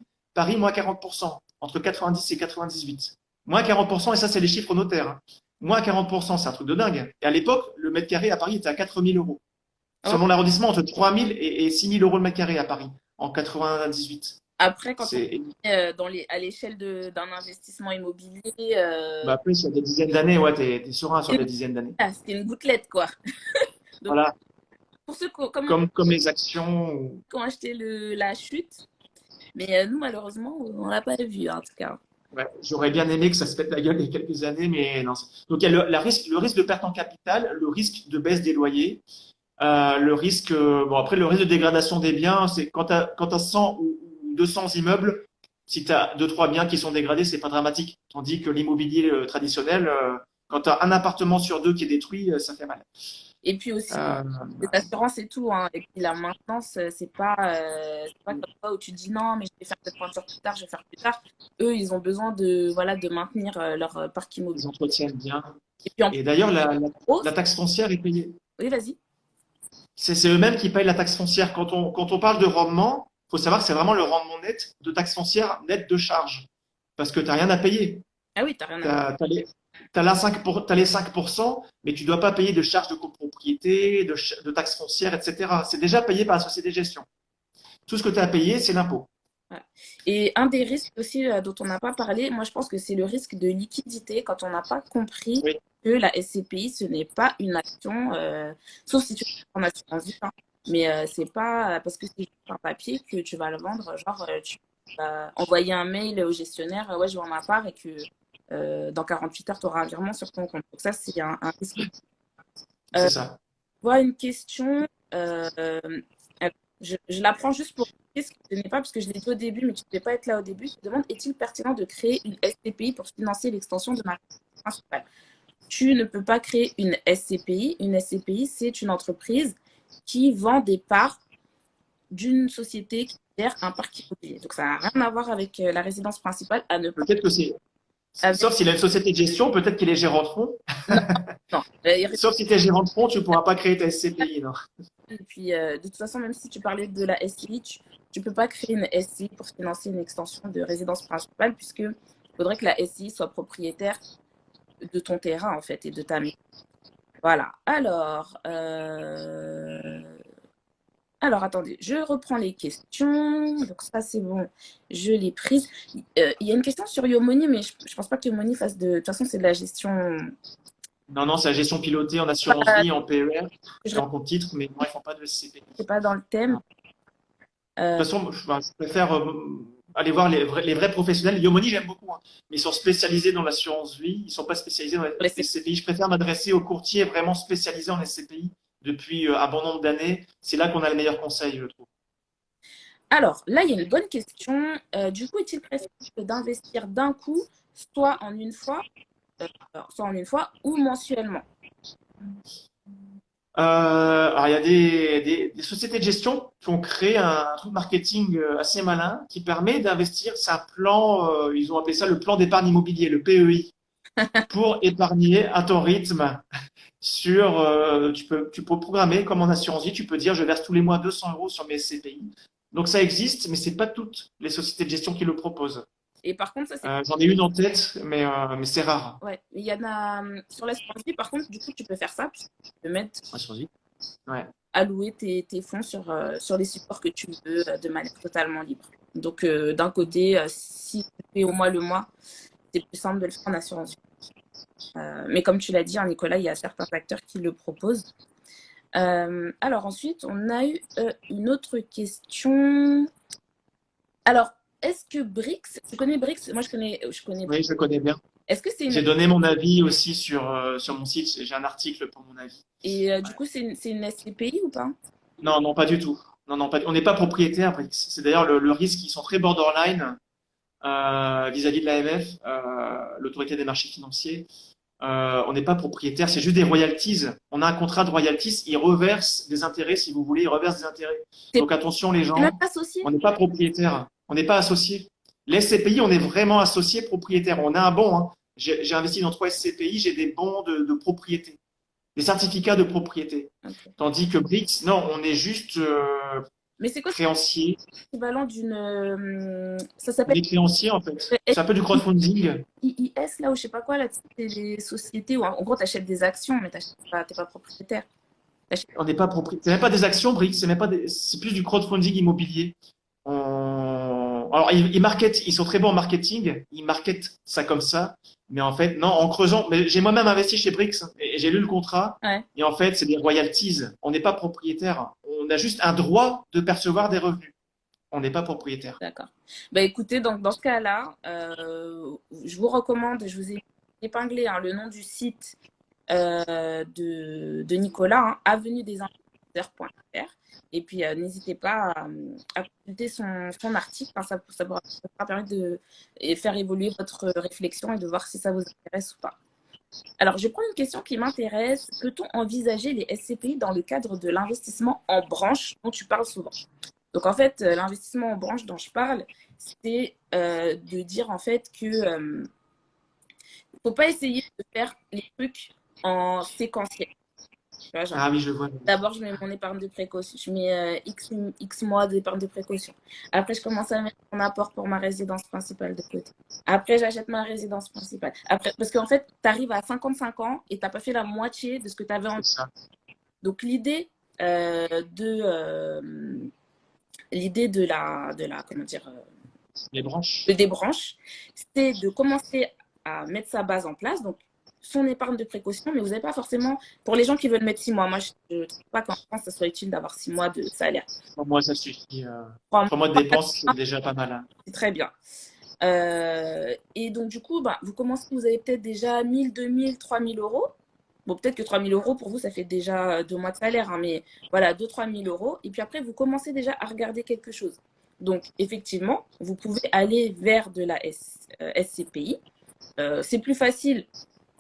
moins 40%, entre 90 et 98. Moins 40%, et ça, c'est les chiffres notaires, hein. Moins 40%, c'est un truc de dingue. Et à l'époque, le mètre carré à Paris était à 4 000 euros. Oh. Selon l'arrondissement, entre 3 000 et 6 000 euros le mètre carré à Paris. en 98. Après, quand on C'est, est à l'échelle d'un investissement immobilier, bah après, sur des dizaines d'années, ouais, t'es serein sur des dizaines d'années. c'est une gouttelette, quoi. Donc, Voilà, pour ceux comme les actions. qui ont acheté la chute, mais nous, malheureusement, on l'a pas vu, en tout cas. Ouais, j'aurais bien aimé que ça se pète la gueule il y a quelques années, mais non. Donc, il y a le risque de perte en capital, le risque de baisse des loyers, le risque, bon, après, le risque de dégradation des biens, c'est quand t'as 100 ou 200 immeubles, si tu as deux, trois biens qui sont dégradés, c'est pas dramatique. Tandis que l'immobilier traditionnel, quand tu as un appartement sur deux qui est détruit, ça fait mal. Et puis aussi, Euh, les assurances et tout, hein. Et puis la maintenance, c'est pas comme ça où tu dis non, mais je vais faire cette peinture plus tard, je vais faire plus tard. Eux, ils ont besoin voilà, de maintenir leur parc ils immobilier. entretiennent bien. Et puis en Et d'ailleurs, gros, la taxe foncière est payée. oui, vas-y. C'est eux-mêmes qui payent la taxe foncière. Quand on parle de rendement, faut savoir que c'est vraiment le rendement net de taxe foncière net de charge. Parce que tu n'as rien à payer. Ah oui, t'as rien Tu à. as, les 5%, mais tu ne dois pas payer de charges de copropriété, de taxes foncières, etc. C'est déjà payé par la société de gestion. Tout ce que tu as à payer, c'est l'impôt. Ouais. Et un des risques aussi dont on n'a pas parlé, moi je pense que c'est le risque de liquidité quand on n'a pas compris Oui, que la SCPI, ce n'est pas une action, sauf si tu es en assurance vie, hein. Mais c'est pas parce que c'est juste un papier que tu vas le vendre. Genre, tu vas envoyer un mail au gestionnaire, ouais, je vends ma part et que dans 48 heures, tu auras un virement sur ton compte. Donc ça, c'est un risque. c'est ça. Voilà une question. Je la prends juste pour ce que je n'ai pas, parce que je l'ai dit au début, mais tu ne devais pas être là au début. Je te demande, est-il pertinent de créer une SCPI pour financer l'extension de ma résidence principale? Tu ne peux pas créer une SCPI. Une SCPI, c'est une entreprise qui vend des parts d'une société qui gère un parc immobilier. Donc, ça n'a rien à voir avec la résidence principale, à ne pas Peut-être que c'est. avec. Sauf s'il a une société de gestion, peut-être qu'il est gérant de fonds. Non, non. Sauf si tu es gérant de fonds, tu ne pourras pas créer ta SCPI. Non. Et puis, de toute façon, même si tu parlais de la SCI, tu ne peux pas créer une SCI pour financer une extension de résidence principale, puisqu'il faudrait que la SCI soit propriétaire de ton terrain, en fait, et de ta maison. Voilà. Alors, attendez, je reprends les questions. Donc, ça, c'est bon. Je l'ai prise. Il y a une question sur Yomoni, mais je ne pense pas que Yomoni fasse de. De toute façon, c'est de la gestion. Non, non, c'est la gestion pilotée en assurance vie, en PER Je et en compte titre, mais non, ils ne font pas de SCPI. ne pas dans le thème. De toute façon, je préfère aller voir les vrais professionnels. Yomoni, j'aime beaucoup, hein, mais ils sont spécialisés dans l'assurance vie, ils ne sont pas spécialisés dans les SCPI. Je préfère m'adresser aux courtiers vraiment spécialisés en SCPI depuis un bon nombre d'années. C'est là qu'on a le meilleur conseil, je trouve. Alors, là, il y a une bonne question. Du coup, est-il préférable d'investir d'un coup, soit en une fois, soit en une fois ou mensuellement? Alors, il y a des sociétés de gestion qui ont créé un truc marketing assez malin qui permet d'investir. C'est un plan, ils ont appelé ça le plan d'épargne immobilier, le PEI, pour épargner à ton rythme. Tu peux programmer comme en assurance vie, tu peux dire je verse tous les mois 200 euros sur mes SCPI. Donc ça existe, mais c'est pas toutes les sociétés de gestion qui le proposent. Et par contre, ça, c'est. J'en ai une en tête, mais c'est rare. Ouais, il y en a sur l'assurance vie, par contre, du coup, tu peux faire ça, tu peux mettre, Assurance vie. Ouais. allouer tes fonds sur les supports que tu veux de manière totalement libre. Donc, d'un côté, si tu fais au mois le mois, c'est plus simple de le faire en assurance vie. Mais comme tu l'as dit, hein, Nicolas, il y a certains acteurs qui le proposent. Alors ensuite, on a eu une autre question. Alors, est-ce que Brix, tu connais Brix? Moi, je connais. Oui, je le connais bien. Est-ce que c'est J'ai une. donné mon avis aussi sur mon site. J'ai un article pour mon avis. Et du coup, c'est une SCPI ou pas? Non, non, pas du tout. Non, non, on n'est pas propriétaire, Brix. C'est d'ailleurs le risque. Ils sont très borderline vis-à-vis de l'AMF, l'autorité des marchés financiers. On n'est pas propriétaire, c'est juste des royalties. On a un contrat de royalties, ils reversent des intérêts, si vous voulez, ils reversent des intérêts. Donc attention les C'est gens, même pas associé? on n'est pas propriétaire, on n'est pas associé. Les SCPI, on est vraiment associé propriétaire. On a un bon, hein. J'ai investi dans 3 SCPI, j'ai des bons de propriété, des certificats de propriété. Okay. Tandis que Brix, non, on est juste Mais c'est quoi créancier. l'équivalent d'une. Ça On s'appelle est créancier en fait. C'est un peu du crowdfunding. IIS, là, ou je sais pas quoi, là, c'est des sociétés où, en gros, tu achètes des actions, mais tu n'es pas propriétaire. On n'est pas propriétaire. C'est même pas des actions, Brix, c'est plus du crowdfunding immobilier. Alors, ils sont très bons en marketing, ils marketent ça comme ça, mais en fait, non, en creusant, mais j'ai moi-même investi chez Brix et j'ai lu le contrat, Ouais, et en fait, c'est des royalties. On n'est pas propriétaire, on a juste un droit de percevoir des revenus. On n'est pas propriétaire. d'accord. Bah écoutez, donc dans ce cas-là, je vous recommande, je vous ai épinglé hein, le nom du site de Nicolas, hein, avenue des investisseurs.fr. Et puis, n'hésitez pas à consulter son article. Hein, ça pourra permettre de faire évoluer votre réflexion et de voir si ça vous intéresse ou pas. Alors, je prends une question qui m'intéresse. Peut-on envisager les SCPI dans le cadre de l'investissement en branche dont tu parles souvent? Donc, en fait, l'investissement en branche dont je parle, c'est de dire en fait que faut pas essayer de faire les trucs en séquentiel. Tu vois, genre, Ah oui, je vois. d'abord, je mets mon épargne de précaution. Je mets X mois d'épargne de précaution. Après, je commence à mettre mon apport pour ma résidence principale de côté. Après, j'achète ma résidence principale. Après, parce qu'en fait, tu arrives à 55 ans et tu n'as pas fait la moitié de ce que tu avais en. C'est ça. Donc, l'idée de la comment dire, Les branches. des branches, c'est de commencer à mettre sa base en place. Donc, son épargne de précaution, mais vous n'avez pas forcément, pour les gens qui veulent mettre 6 mois, moi je ne trouve pas qu'en France, ça soit utile d'avoir 6 mois de salaire. Pour moi, ça suffit. 3 3 mois de mois, dépenses, c'est déjà pas mal, hein. c'est très bien. Et donc, du coup, bah, vous commencez, vous avez peut-être déjà 1000, 2000, 3000 euros. Bon, peut-être que 3000 euros, pour vous, ça fait déjà 2 mois de salaire, hein, mais voilà, 2 000 à 3 000 euros. Et puis après, vous commencez déjà à regarder quelque chose. Donc, effectivement, vous pouvez aller vers de la SCPI. C'est plus facile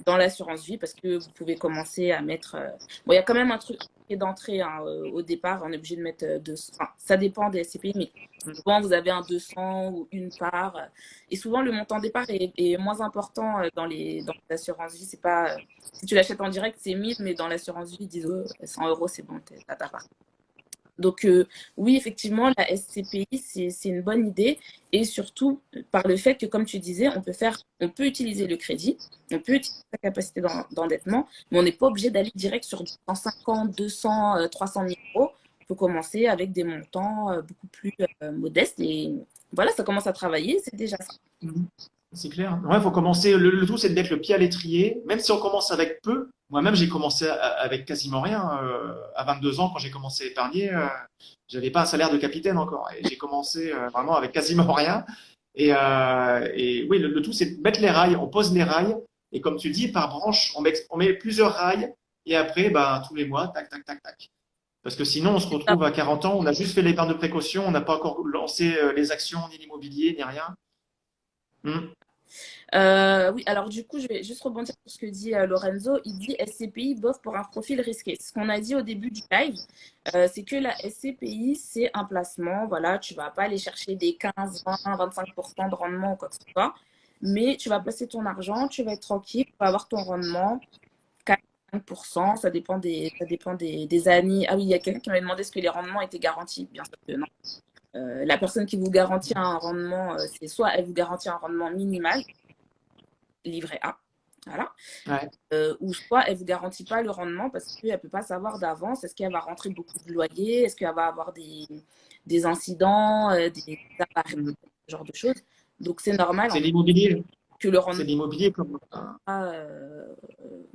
dans l'assurance vie parce que vous pouvez commencer à mettre. Bon, il y a quand même un truc d'entrée hein, au départ, on est obligé de mettre 200. Enfin, ça dépend des SCPI, mais souvent vous avez un 200 ou une part. Et souvent, le montant départ est moins important dans les assurances vie. C'est pas, si tu l'achètes en direct, c'est 1000, mais dans l'assurance vie, ils disent 100 euros, c'est bon, t'as ta part. Donc, oui, effectivement, la SCPI, c'est une bonne idée. Et surtout, par le fait que, comme tu disais, on peut utiliser le crédit, on peut utiliser sa capacité d'endettement, mais on n'est pas obligé d'aller direct sur 150, 200, 300 000 euros. On peut commencer avec des montants beaucoup plus modestes. Et voilà, ça commence à travailler, c'est déjà ça. Mhm. C'est clair. Ouais, faut commencer. Le tout, c'est de mettre le pied à l'étrier. Même si on commence avec peu. Moi-même, j'ai commencé avec quasiment rien. À 22 ans, quand j'ai commencé à épargner, j'avais pas un salaire de capitaine encore. Et j'ai commencé vraiment avec quasiment rien. Et oui, le tout, c'est de mettre les rails. On pose les rails. Et comme tu dis, par branche, on met plusieurs rails. Et après, bah, tous les mois, tac, tac, tac, tac. Parce que sinon, on se retrouve à 40 ans, on a juste fait l'épargne de précaution, on n'a pas encore lancé les actions, ni l'immobilier, ni rien. Hmm. Oui, alors du coup, je vais juste rebondir sur ce que dit Lorenzo. Il dit SCPI, bof, pour un profil risqué. Ce qu'on a dit au début du live, c'est que la SCPI, c'est un placement. Voilà, tu vas pas aller chercher des 15, 20, 25% de rendement ou quoi que ce soit. Mais tu vas placer ton argent, tu vas être tranquille, tu vas avoir ton rendement, 4-5%. Ça dépend des années. Ah oui, il y a quelqu'un qui m'avait demandé est-ce que les rendements étaient garantis. Bien sûr que non. La personne qui vous garantit un rendement, c'est soit elle vous garantit un rendement minimal, livret A. Voilà. Ouais. Ou soit elle ne vous garantit pas le rendement parce qu'elle ne peut pas savoir d'avance est-ce qu'elle va rentrer beaucoup de loyers, est-ce qu'elle va avoir des incidents, des appareils, Hmm. ce genre de choses. Donc c'est normal C'est en fait, l'immobilier. que le C'est rendement l'immobilier soit,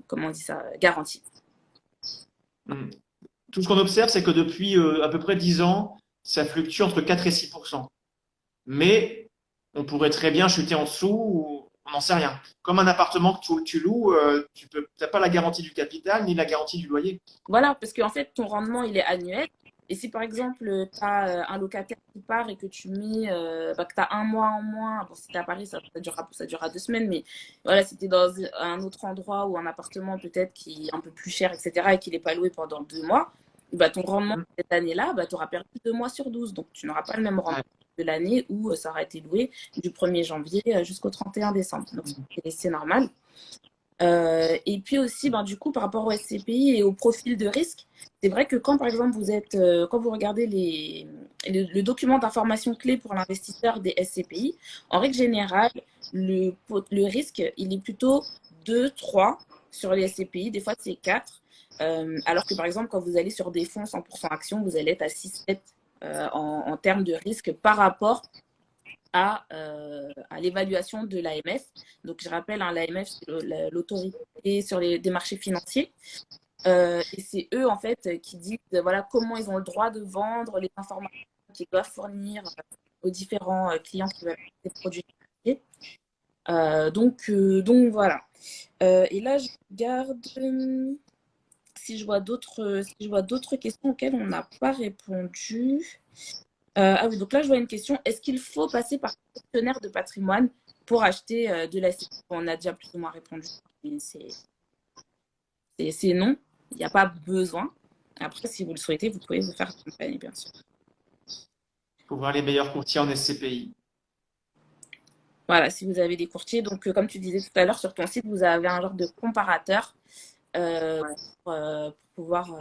comment on dit ça, garanti. Hmm. Tout ce qu'on observe, c'est que depuis à peu près 10 ans, ça fluctue entre 4 et 6%. Mais on pourrait très bien chuter en dessous, ou on n'en sait rien. Comme un appartement que tu loues, tu n'as pas la garantie du capital ni la garantie du loyer. Voilà, parce qu'en fait, ton rendement, il est annuel. Et si par exemple, tu as un locataire qui part et que tu mets, que tu as un mois en moins, bon, si tu es à Paris, ça durera 2 semaines, mais voilà, si tu es dans un autre endroit ou un appartement peut-être qui est un peu plus cher, etc., et qu'il n'est pas loué pendant 2 mois, bah, ton rendement Hmm. cette année-là, bah, tu auras perdu 2 mois sur 12. Donc, tu n'auras pas le même rendement Ouais. de l'année où ça aura été loué du 1er janvier jusqu'au 31 décembre. Donc, c'est normal. Et puis aussi, ben, du coup, par rapport au SCPI et au profil de risque, c'est vrai que quand, par exemple, quand vous regardez le document d'information clé pour l'investisseur des SCPI, en règle générale, le risque, il est plutôt 2, 3 sur les SCPI. Des fois, c'est 4. Alors que, par exemple, quand vous allez sur des fonds 100% actions, vous allez être à 6, 7. en termes de risque par rapport à l'évaluation de l'AMF. Donc, je rappelle, hein, l'AMF, c'est l'autorité sur des marchés financiers. Et c'est eux, en fait, qui disent voilà, comment ils ont le droit de vendre, les informations qu'ils doivent fournir aux différents clients qui veulent acheter des produits financiers. Donc voilà. Et là, je regarde si je vois d'autres questions auxquelles on n'a pas répondu. Ah oui, donc là, je vois une question. Est-ce qu'il faut passer par un gestionnaire de patrimoine pour acheter de la SCPI? On a déjà plus ou moins répondu. C'est non. Il n'y a pas besoin. Après, si vous le souhaitez, vous pouvez vous faire accompagner, bien sûr. Pour voir les meilleurs courtiers en SCPI. Voilà, si vous avez des courtiers. Donc, comme tu disais tout à l'heure, sur ton site, vous avez un genre de comparateur pour pouvoir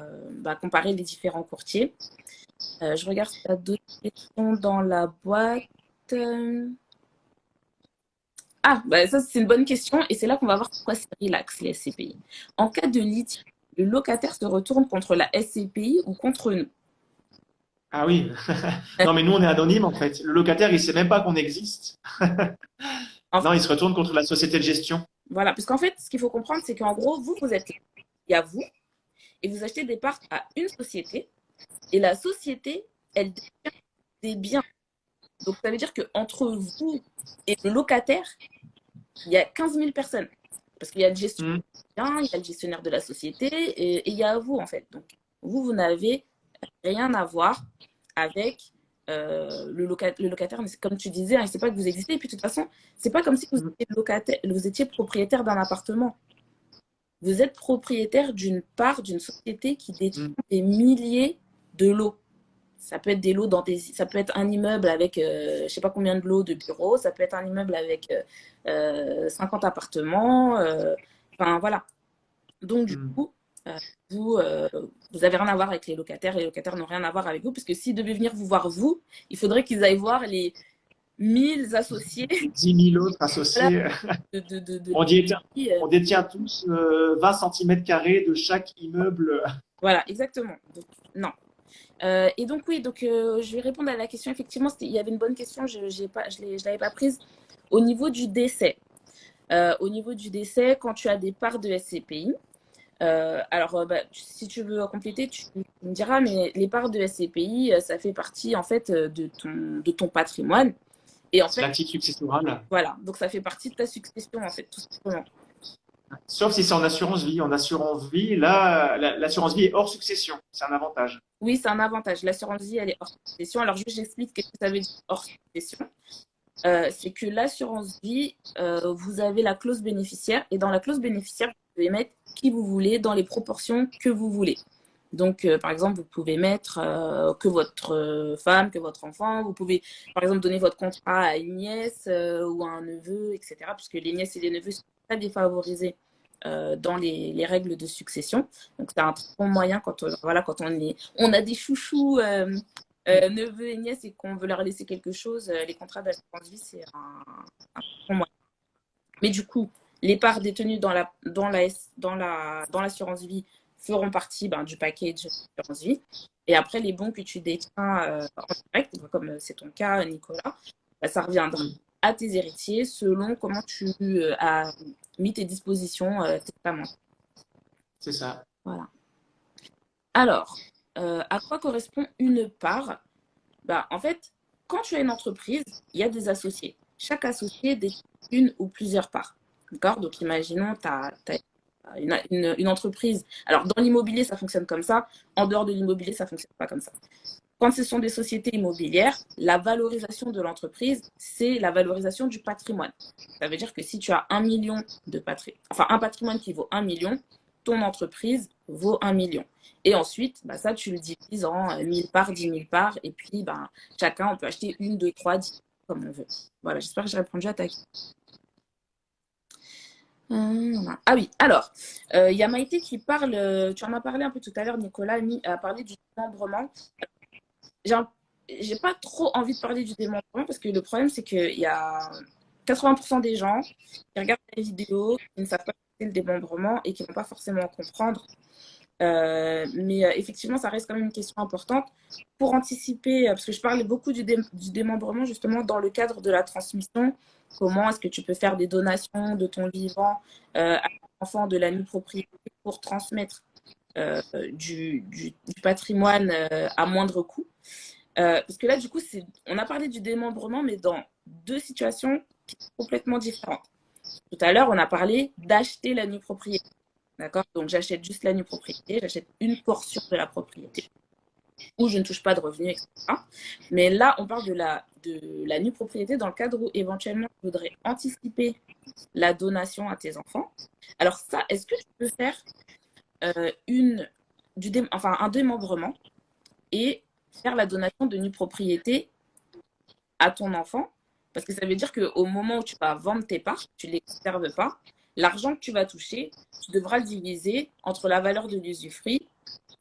comparer les différents courtiers. Je regarde si tu as d'autres questions dans la boîte. Ah, ça, c'est une bonne question. Et c'est là qu'on va voir pourquoi c'est relax, les SCPI. En cas de litige, le locataire se retourne contre la SCPI ou contre nous? Ah oui. Non, mais nous, on est anonyme, en fait. Le locataire, il sait même pas qu'on existe. En Non, fait, il se retourne contre la société de gestion. voilà, parce qu'en fait, ce qu'il faut comprendre, c'est qu'en gros, vous êtes là. Il y a vous, et vous achetez des parts à une société, et la société, elle détient des biens. Donc, ça veut dire qu'entre vous et le locataire, il y a 15 000 personnes. Parce qu'il y a le gestionnaire, il y a le gestionnaire de la société, et il y a vous, en fait. Donc, vous n'avez rien à voir avec le locataire. Mais comme tu disais, hein, il ne sait pas que vous existez. Et puis, de toute façon, c'est pas comme si vous étiez propriétaire d'un appartement. Vous êtes propriétaire d'une part d'une société qui détient des milliers de lots. Ça peut être des lots ça peut être un immeuble avec je sais pas combien de lots de bureaux, ça peut être un immeuble avec 50 appartements, enfin voilà. Donc du coup, vous avez rien à voir avec les locataires n'ont rien à voir avec vous, parce que s'ils devaient venir vous voir vous, il faudrait qu'ils aillent voir les 1000 associés. 10 000 autres associés. On détient tous 20 cm² de chaque immeuble. Voilà, exactement. Donc, non. Et donc oui, je vais répondre à la question. Effectivement, il y avait une bonne question, je ne l'avais pas prise. Au niveau du décès, quand tu as des parts de SCPI, si tu veux compléter, tu me diras, mais les parts de SCPI, ça fait partie en fait de ton patrimoine. Et en C'est fait, l'actif successoral. voilà, donc ça fait partie de ta succession en fait, tout simplement. Sauf si c'est en assurance vie. En assurance vie, là, l'assurance vie est hors succession. C'est un avantage. Oui, c'est un avantage. L'assurance vie, elle est hors succession. Alors, j'explique ce que ça veut dire hors succession. C'est que l'assurance vie, vous avez la clause bénéficiaire. Et dans la clause bénéficiaire, vous pouvez mettre qui vous voulez dans les proportions que vous voulez. Donc, par exemple, vous pouvez mettre que votre femme, que votre enfant. Vous pouvez, par exemple, donner votre contrat à une nièce ou à un neveu, etc. Puisque les nièces et les neveux sont très défavorisés dans les règles de succession. Donc, c'est un très bon moyen quand on a des chouchous neveux et nièces et qu'on veut leur laisser quelque chose. Les contrats d'assurance vie, c'est un bon moyen. Mais du coup, les parts détenues dans l'assurance vie feront partie du package d'assurance vie. Et après, les bons que tu détiens en direct, comme c'est ton cas, Nicolas, ça reviendra à tes héritiers selon comment tu as mis tes dispositions testamentaires. C'est ça. Voilà. Alors, à quoi correspond une part? En fait, quand tu as une entreprise, il y a des associés. Chaque associé détient une ou plusieurs parts. D'accord? Donc, imaginons, tu as une entreprise. Alors, dans l'immobilier, ça fonctionne comme ça. En dehors de l'immobilier, ça ne fonctionne pas comme ça. Quand ce sont des sociétés immobilières, la valorisation de l'entreprise, c'est la valorisation du patrimoine. Ça veut dire que si tu as 1 million de patrimoine, enfin un patrimoine qui vaut 1 million, ton entreprise vaut 1 million. Et ensuite, ça, tu le divises en 1000 parts, 10 000 parts, et puis chacun, on peut acheter 1, 2, 3, 10 comme on veut. Voilà, j'espère que j'ai répondu à ta question. Ah oui, alors, il y a Maïté qui parle, tu en as parlé un peu tout à l'heure, Nicolas a parlé du démembrement. J'ai pas trop envie de parler du démembrement parce que le problème, c'est qu'il y a 80% des gens qui regardent les vidéos, qui ne savent pas ce que c'est le démembrement et qui ne vont pas forcément comprendre Mais effectivement, ça reste quand même une question importante pour anticiper, parce que je parlais beaucoup du démembrement justement dans le cadre de la transmission. Comment est-ce que tu peux faire des donations de ton vivant à l'enfant de la nue propriété pour transmettre du patrimoine à moindre coût. Parce que là, du coup, on a parlé du démembrement, mais dans deux situations complètement différentes. Tout à l'heure, on a parlé d'acheter la nue propriété. D'accord? Donc, j'achète juste la nue propriété, j'achète une portion de la propriété, où je ne touche pas de revenus, etc. Mais là, on parle de la nue propriété dans le cadre où éventuellement, tu voudrais anticiper la donation à tes enfants. Alors ça, est-ce que tu peux faire un démembrement et faire la donation de nue propriété à ton enfant? Parce que ça veut dire qu'au moment où tu vas vendre tes parts, tu ne les conserves pas, l'argent que tu vas toucher, tu devras le diviser entre la valeur de l'usufruit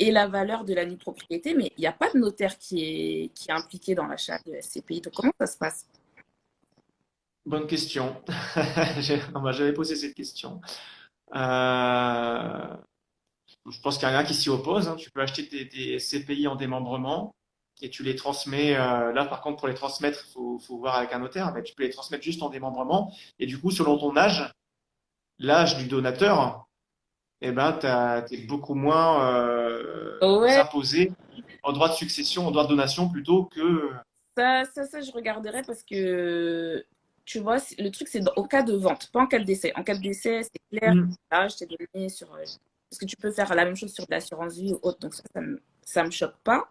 et la valeur de la nue propriété, mais il n'y a pas de notaire qui est impliqué dans l'achat de SCPI. Donc, comment ça se passe? Bonne question. J'avais posé cette question. Euh, je pense qu'il y en a un qui s'y oppose, hein. Tu peux acheter des CPI en démembrement et tu les transmets. Là, par contre, pour les transmettre, faut voir avec un notaire, mais tu peux les transmettre juste en démembrement. Et du coup, selon ton âge, l'âge du donateur, eh ben, t'es beaucoup moins Ouais, imposé en droit de succession, en droit de donation plutôt que. ça, je regarderai parce que, tu vois, le truc, c'est au cas de vente, pas en cas de décès. En cas de décès, c'est clair, Hmm. là, je t'ai donné sur. Parce que tu peux faire la même chose sur de l'assurance vie ou autre, donc ça me choque pas.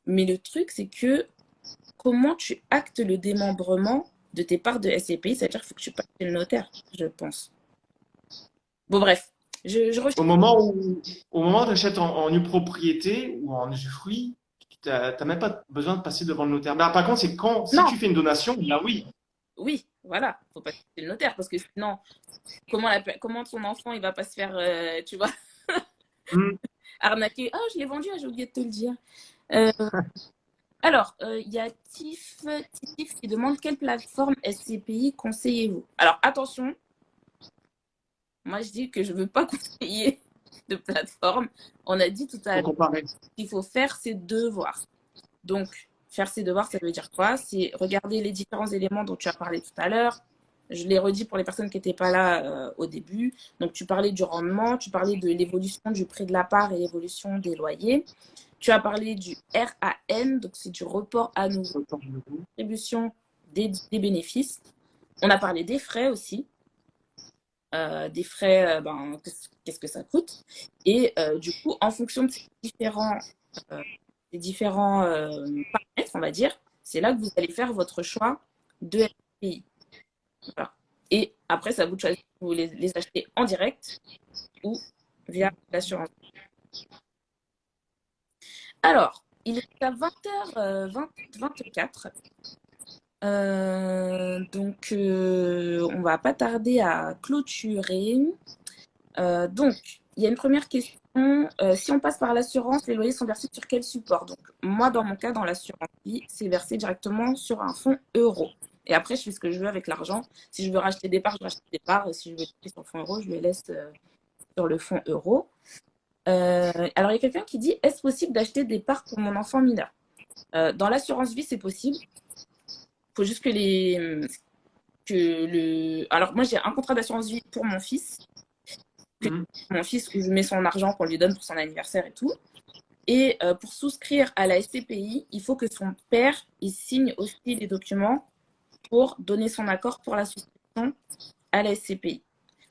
Mais le truc, c'est que comment tu actes le démembrement de tes parts de SCPI, c'est-à-dire qu'il faut que tu passes chez le notaire, je pense. Bon, bref, je Au recherche. moment où, au moment où tu achètes en nue propriété ou en usufruit, tu n'as même pas besoin de passer devant le notaire. Mais par contre, c'est quand, si Non, tu fais une donation, là oui. oui, voilà, faut passer chez le notaire parce que sinon, comment ton enfant il va pas se faire, tu vois, Hmm. arnaquer. Oh, je l'ai vendu, ah, j'ai oublié de te le dire. Euh, alors, il y a Tiff qui demande quelle plateforme SCPI conseillez-vous? Alors, attention, moi je dis que je ne veux pas conseiller de plateforme. On a dit tout à Faut l'heure comparer. qu'il faut faire ses devoirs. Donc, faire ses devoirs, ça veut dire quoi? C'est regarder les différents éléments dont tu as parlé tout à l'heure. Je l'ai redit pour les personnes qui n'étaient pas là au début. Donc, tu parlais du rendement, tu parlais de l'évolution du prix de la part et l'évolution des loyers. Tu as parlé du RAN, donc c'est du report à nouveau, distribution des bénéfices. On a parlé des frais aussi. Des frais, qu'est-ce que ça coûte? Et du coup, en fonction de euh, ces différents paramètres, on va dire, c'est là que vous allez faire votre choix de SCPI. Voilà. Et après, ça vous de choisir si vous les achetez en direct ou via l'assurance. Alors, il est à 20h24. Donc, on va pas tarder à clôturer. Donc, il y a une première question. Si on passe par l'assurance, les loyers sont versés sur quel support? Donc, moi, dans mon cas, dans l'assurance vie, c'est versé directement sur un fonds euro. Et après, je fais ce que je veux avec l'argent. Si je veux racheter des parts, je rachète des parts. Et si je veux laisser sur le fonds euro, je le laisse sur le fonds euro. Alors, il y a quelqu'un qui dit, est-ce possible d'acheter des parts pour mon enfant mineur? Dans l'assurance vie, c'est possible. Il faut juste Alors, moi, j'ai un contrat d'assurance vie pour mon fils. Hmm. Mon fils, où je mets son argent qu'on lui donne pour son anniversaire et tout. Et pour souscrire à la SCPI, il faut que son père il signe aussi les documents pour donner son accord pour la souscription à la SCPI.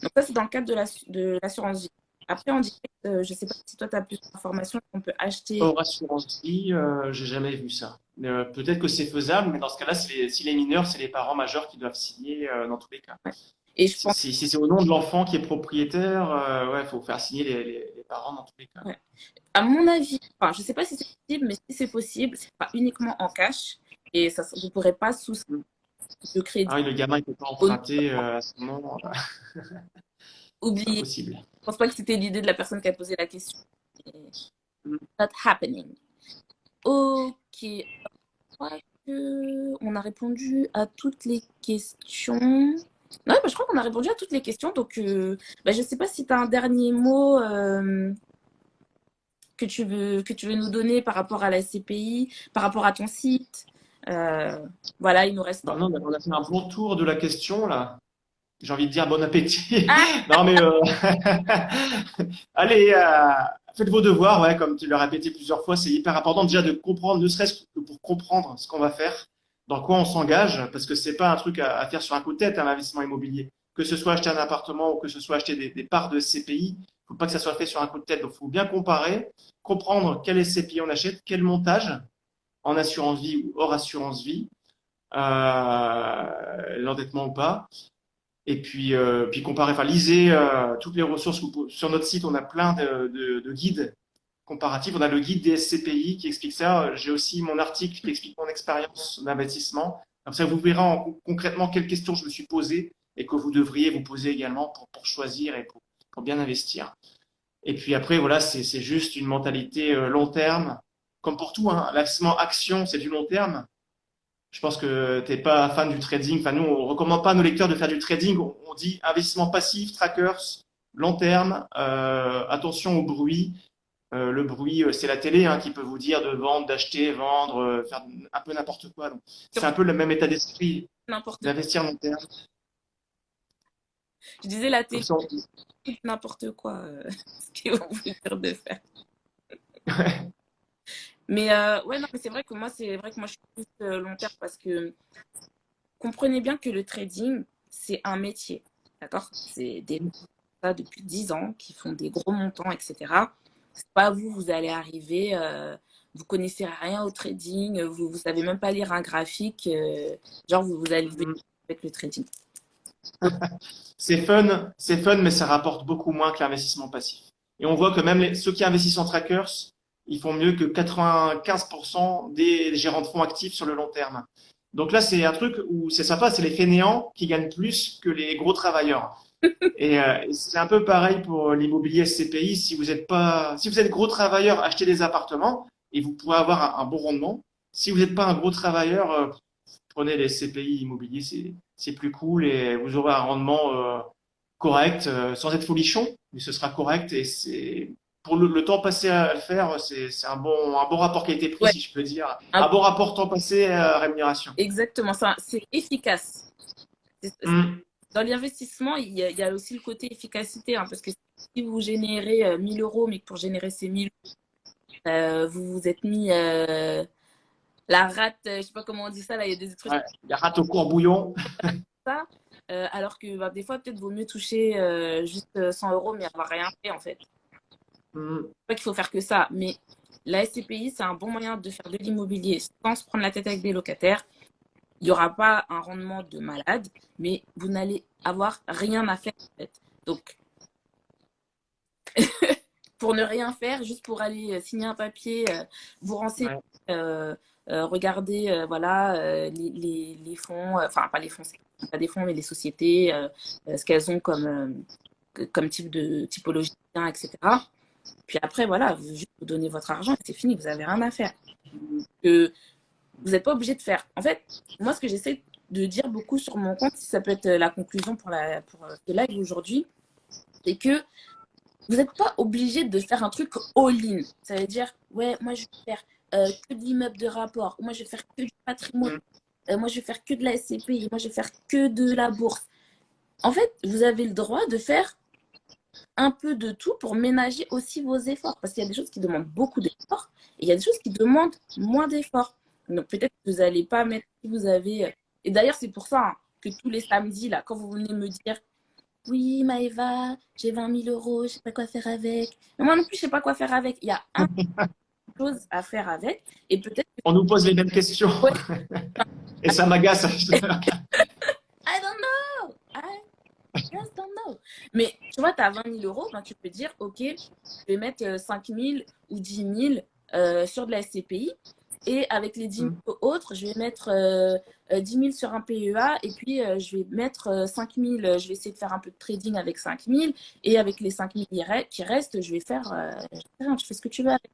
Donc ça, c'est dans le cadre de l'assurance vie. Après, en direct, je ne sais pas si toi, tu as plus d'informations qu'on peut acheter. Hors assurance vie, j'ai jamais vu ça. Peut-être que c'est faisable, mais dans ce cas-là, si les mineurs, c'est les parents majeurs qui doivent signer dans tous les cas. Ouais. Et je Si, pense, si c'est au nom de l'enfant qui est propriétaire, ouais, faut faire signer les parents dans tous les cas. ouais. À mon avis, enfin, je ne sais pas si c'est possible, mais si c'est possible, ce n'est pas uniquement en cash. Et ça, vous ne pourrez pas souscrire Hmm. de crédit. Ah oui, le gamin, il peut pas emprunter à ce moment. C'est pas Oubliez. possible. Je pense pas que c'était l'idée de la personne qui a posé la question. Hmm. Not happening. Ok. Je crois que on a répondu à toutes les questions. Ouais, bah, je crois qu'on a répondu à toutes les questions. Donc, je ne sais pas si tu as un dernier mot que tu veux nous donner par rapport à la SCPI, par rapport à ton site? Voilà, il nous reste. Non, non, on a fait un bon tour de la question là. J'ai envie de dire bon appétit. Ah, Non, mais allez, faites vos devoirs, ouais, comme tu l'as répété plusieurs fois, c'est hyper important déjà de comprendre, ne serait-ce que pour comprendre ce qu'on va faire, dans quoi on s'engage, parce que c'est pas un truc à faire sur un coup de tête, un investissement immobilier. Que ce soit acheter un appartement ou que ce soit acheter des parts de SCPI, faut pas que ça soit fait sur un coup de tête. Donc, faut bien comparer, comprendre quel SCPI on achète, quel montage, en assurance vie ou hors assurance vie, l'endettement ou pas. Et puis comparer, enfin, lisez toutes les ressources. Sur notre site, on a plein de guides comparatifs. On a le guide des SCPI qui explique ça. J'ai aussi mon article qui explique mon expérience d'investissement. Comme ça, vous verrez concrètement quelles questions je me suis posées et que vous devriez vous poser également pour choisir et pour bien investir. Et puis après, voilà, c'est juste une mentalité long terme. Comme pour tout, hein, l'investissement action, c'est du long terme. Je pense que t'es pas fan du trading. Enfin, nous, on recommande pas à nos lecteurs de faire du trading. On dit investissement passif, trackers, long terme. Attention au bruit. Le bruit, c'est la télé hein, qui peut vous dire de vendre, d'acheter, vendre, faire un peu n'importe quoi. Donc, c'est un peu le même état d'esprit n'importe quoi. d'investir long terme. Je disais la Comme télé, ça, n'importe quoi, ce qu'ils vont vous dire de faire. Ouais. Mais ouais, non, mais c'est vrai que moi, je suis plus long terme parce que comprenez bien que le trading, c'est un métier. D'accord? C'est des gens ça depuis 10 ans qui font des gros montants, etc. C'est pas vous, vous allez arriver, vous connaissez rien au trading, vous savez même pas lire un graphique, genre vous allez venir avec le trading. Donc, C'est fun, mais ça rapporte beaucoup moins que l'investissement passif. Et on voit que même ceux qui investissent en trackers, ils font mieux que 95% des gérants de fonds actifs sur le long terme. Donc là, c'est un truc où c'est sympa, c'est les fainéants qui gagnent plus que les gros travailleurs. Et c'est un peu pareil pour l'immobilier SCPI. Si vous êtes gros travailleur, achetez des appartements et vous pourrez avoir un bon rendement. Si vous n'êtes pas un gros travailleur, prenez les SCPI immobiliers, c'est plus cool et vous aurez un rendement correct, sans être folichon, mais ce sera correct et c'est pour le temps passé à le faire, c'est un bon rapport qualité-prix, ouais, si je peux dire. un- Un bon rapport temps passé à rémunération. exactement ça, c'est efficace. Hmm. Dans l'investissement, il y a aussi le côté efficacité, hein, parce que si vous générez 1000 euros, mais que pour générer ces 1000, vous vous êtes mis la rate, je sais pas comment on dit ça, là, il y a des expressions Ouais, il y a rate au courbouillon. comme ça, alors que bah, des fois, peut-être vaut mieux toucher juste 100 euros, mais avoir rien fait, en fait. Hmm. Pas qu'il faut faire que ça, mais la SCPI, c'est un bon moyen de faire de l'immobilier sans se prendre la tête avec des locataires. Il n'y aura pas un rendement de malade, mais vous n'allez avoir rien à faire, en fait. Donc, pour ne rien faire, juste pour aller signer un papier, vous renseigner, Ouais. regarder voilà, les fonds, enfin pas les fonds, pas des fonds, mais les sociétés, ce qu'elles ont comme type de typologie, etc. Puis après, voilà, vous, juste vous donnez votre argent et c'est fini, vous n'avez rien à faire. Que vous n'êtes pas obligé de faire. En fait, moi, ce que j'essaie de dire beaucoup sur mon compte, si ça peut être la conclusion pour ce live aujourd'hui, c'est que vous n'êtes pas obligé de faire un truc all-in. Ça veut dire, ouais, moi je vais faire que de l'immeuble de rapport, moi je vais faire que du patrimoine, Hmm. moi je vais faire que de la SCPI, moi je vais faire que de la bourse. En fait, vous avez le droit de faire un peu de tout pour ménager aussi vos efforts. Parce qu'il y a des choses qui demandent beaucoup d'efforts et il y a des choses qui demandent moins d'efforts. Donc peut-être que vous n'allez pas mettre si vous avez. Et d'ailleurs, c'est pour ça hein, que tous les samedis, là, quand vous venez me dire oui, Maëva, j'ai 20 000 euros, je sais pas quoi faire avec. Mais moi non plus, je sais pas quoi faire avec. Il y a un chose à faire avec. Et peut-être que On nous pose les mêmes questions ouais, et ça m'agace. I don't know. I just don't know. Mais tu vois, tu as 20 000 euros, ben, tu peux dire, OK, je vais mettre 5 000 ou 10 000 sur de la SCPI. Et avec les 10 000 autres, je vais mettre 10 000 sur un PEA et puis je vais mettre 5 000. Je vais essayer de faire un peu de trading avec 5 000 et avec les 5 000 qui restent, je vais faire. Je fais ce que tu veux avec.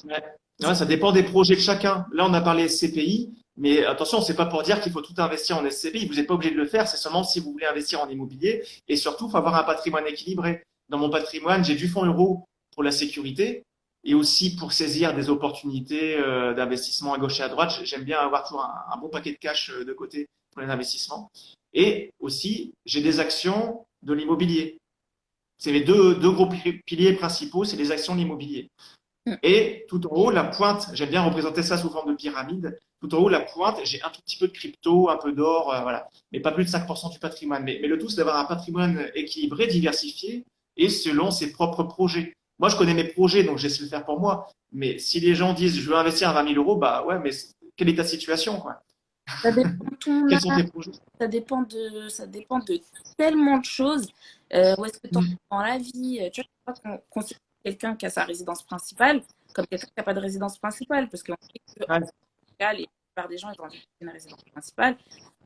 Ouais. Ouais, ça dépend des projets de chacun. Là, on a parlé SCPI, mais attention, c'est pas pour dire qu'il faut tout investir en SCPI. Vous n'êtes pas obligé de le faire. C'est seulement si vous voulez investir en immobilier. Et surtout, il faut avoir un patrimoine équilibré. Dans mon patrimoine, j'ai du fonds euro pour la sécurité. et aussi pour saisir des opportunités d'investissement à gauche et à droite. J'aime bien avoir toujours un bon paquet de cash de côté pour les investissements. Et aussi, j'ai des actions de l'immobilier. C'est les deux gros piliers principaux, c'est les actions de l'immobilier. Et tout en haut, la pointe, j'aime bien représenter ça sous forme de pyramide. Tout en haut, la pointe, j'ai un tout petit peu de crypto, un peu d'or, voilà. Mais pas plus de 5% du patrimoine. Mais le tout, c'est d'avoir un patrimoine équilibré, diversifié et selon ses propres projets. Moi, je connais mes projets, donc j'essaie de le faire pour moi. Mais si les gens disent, je veux investir à 20 000 euros, bah ouais, mais quelle est ta situation, quoi? Ça dépend de ton Quels sont âge, tes projets? ça dépend de tellement de choses. Où est-ce que tu en es dans la vie? Tu vois, je ne pas qu'on considère quelqu'un qui a sa résidence principale comme quelqu'un qui n'a pas de résidence principale, parce qu'on sait qu'en Ouais, Portugal, et la plupart des gens, ils ont envie une résidence principale.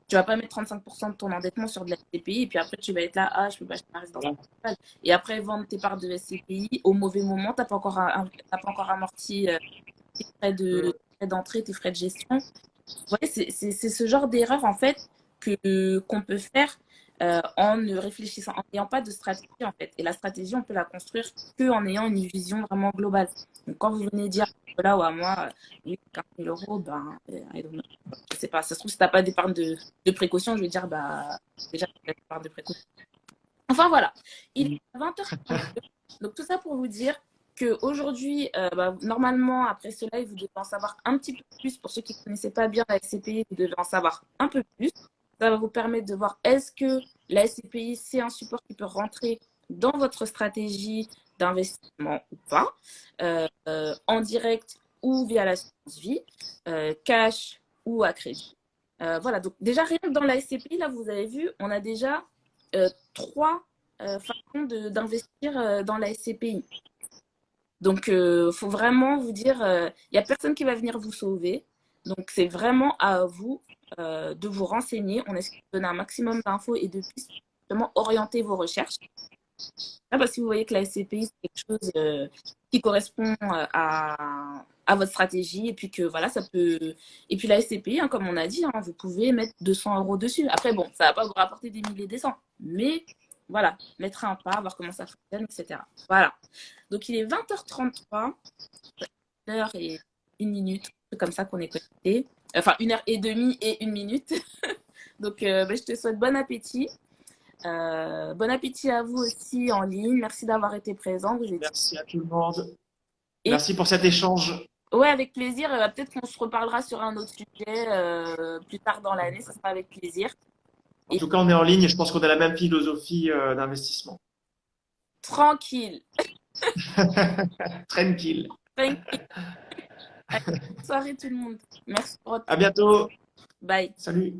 Tu vas pas mettre 35% de ton endettement sur de la SCPI, et puis après, tu vas être là, ah, je peux pas acheter ma résidence ouais, principale. Et après, vendre tes parts de SCPI au mauvais moment, tu n'as pas encore, t'as pas encore amorti tes frais d'entrée, tes frais de gestion. Ouais, c'est ce genre d'erreur en fait qu'on peut faire en ne réfléchissant, en n'ayant pas de stratégie en fait. Et la stratégie, on peut la construire que en ayant une vision vraiment globale. Donc quand vous venez dire là ou à moi, oui, 15 000 euros, ben, I don't know. Je sais pas, ça se trouve, si t'as pas d'épargne de précaution, je vais dire, bah, déjà, t'as pas d'épargne de précaution. Enfin voilà, il est 20h32. Donc tout ça pour vous dire qu'aujourd'hui, bah, normalement, après ce live, vous devez en savoir un petit peu plus. Pour ceux qui ne connaissaient pas bien la SCPI, vous devez en savoir un peu plus. Ça va vous permettre de voir est-ce que la SCPI, c'est un support qui peut rentrer dans votre stratégie d'investissement ou pas, en direct ou via l'assurance vie, cash ou à crédit. Voilà, donc déjà rien que dans la SCPI, là, vous avez vu, on a déjà trois façons d'investir dans la SCPI. Donc, il faut vraiment vous dire, il n'y a personne qui va venir vous sauver. Donc, c'est vraiment à vous de vous renseigner. On essaie de donner un maximum d'infos et de justement orienter vos recherches. Là, bah, si vous voyez que la SCPI, c'est quelque chose qui correspond à votre stratégie, et puis que voilà, ça peut. Et puis la SCPI, hein, comme on a dit, hein, vous pouvez mettre 200 euros dessus. Après, bon, ça ne va pas vous rapporter des milliers et des cents, mais voilà, mettre un pas, voir comment ça fonctionne, etc. Voilà. Donc il est 20h33, 1h01, c'est comme ça qu'on est connecté. Enfin, 1h30 et 1 minute. Donc, bah, je te souhaite bon appétit. Bon appétit à vous aussi en ligne. Merci d'avoir été présent. Vous étiez... merci à tout le monde. Et Merci pour cet échange. ouais, avec plaisir. Peut-être qu'on se reparlera sur un autre sujet plus tard dans l'année. Ça sera avec plaisir. En Et tout cas, on est en ligne et je pense qu'on a la même philosophie d'investissement. tranquille. Tranquille. Tranquille. Allez, bonne soirée tout le monde. Merci pour votre À temps. bientôt. Bye. Salut.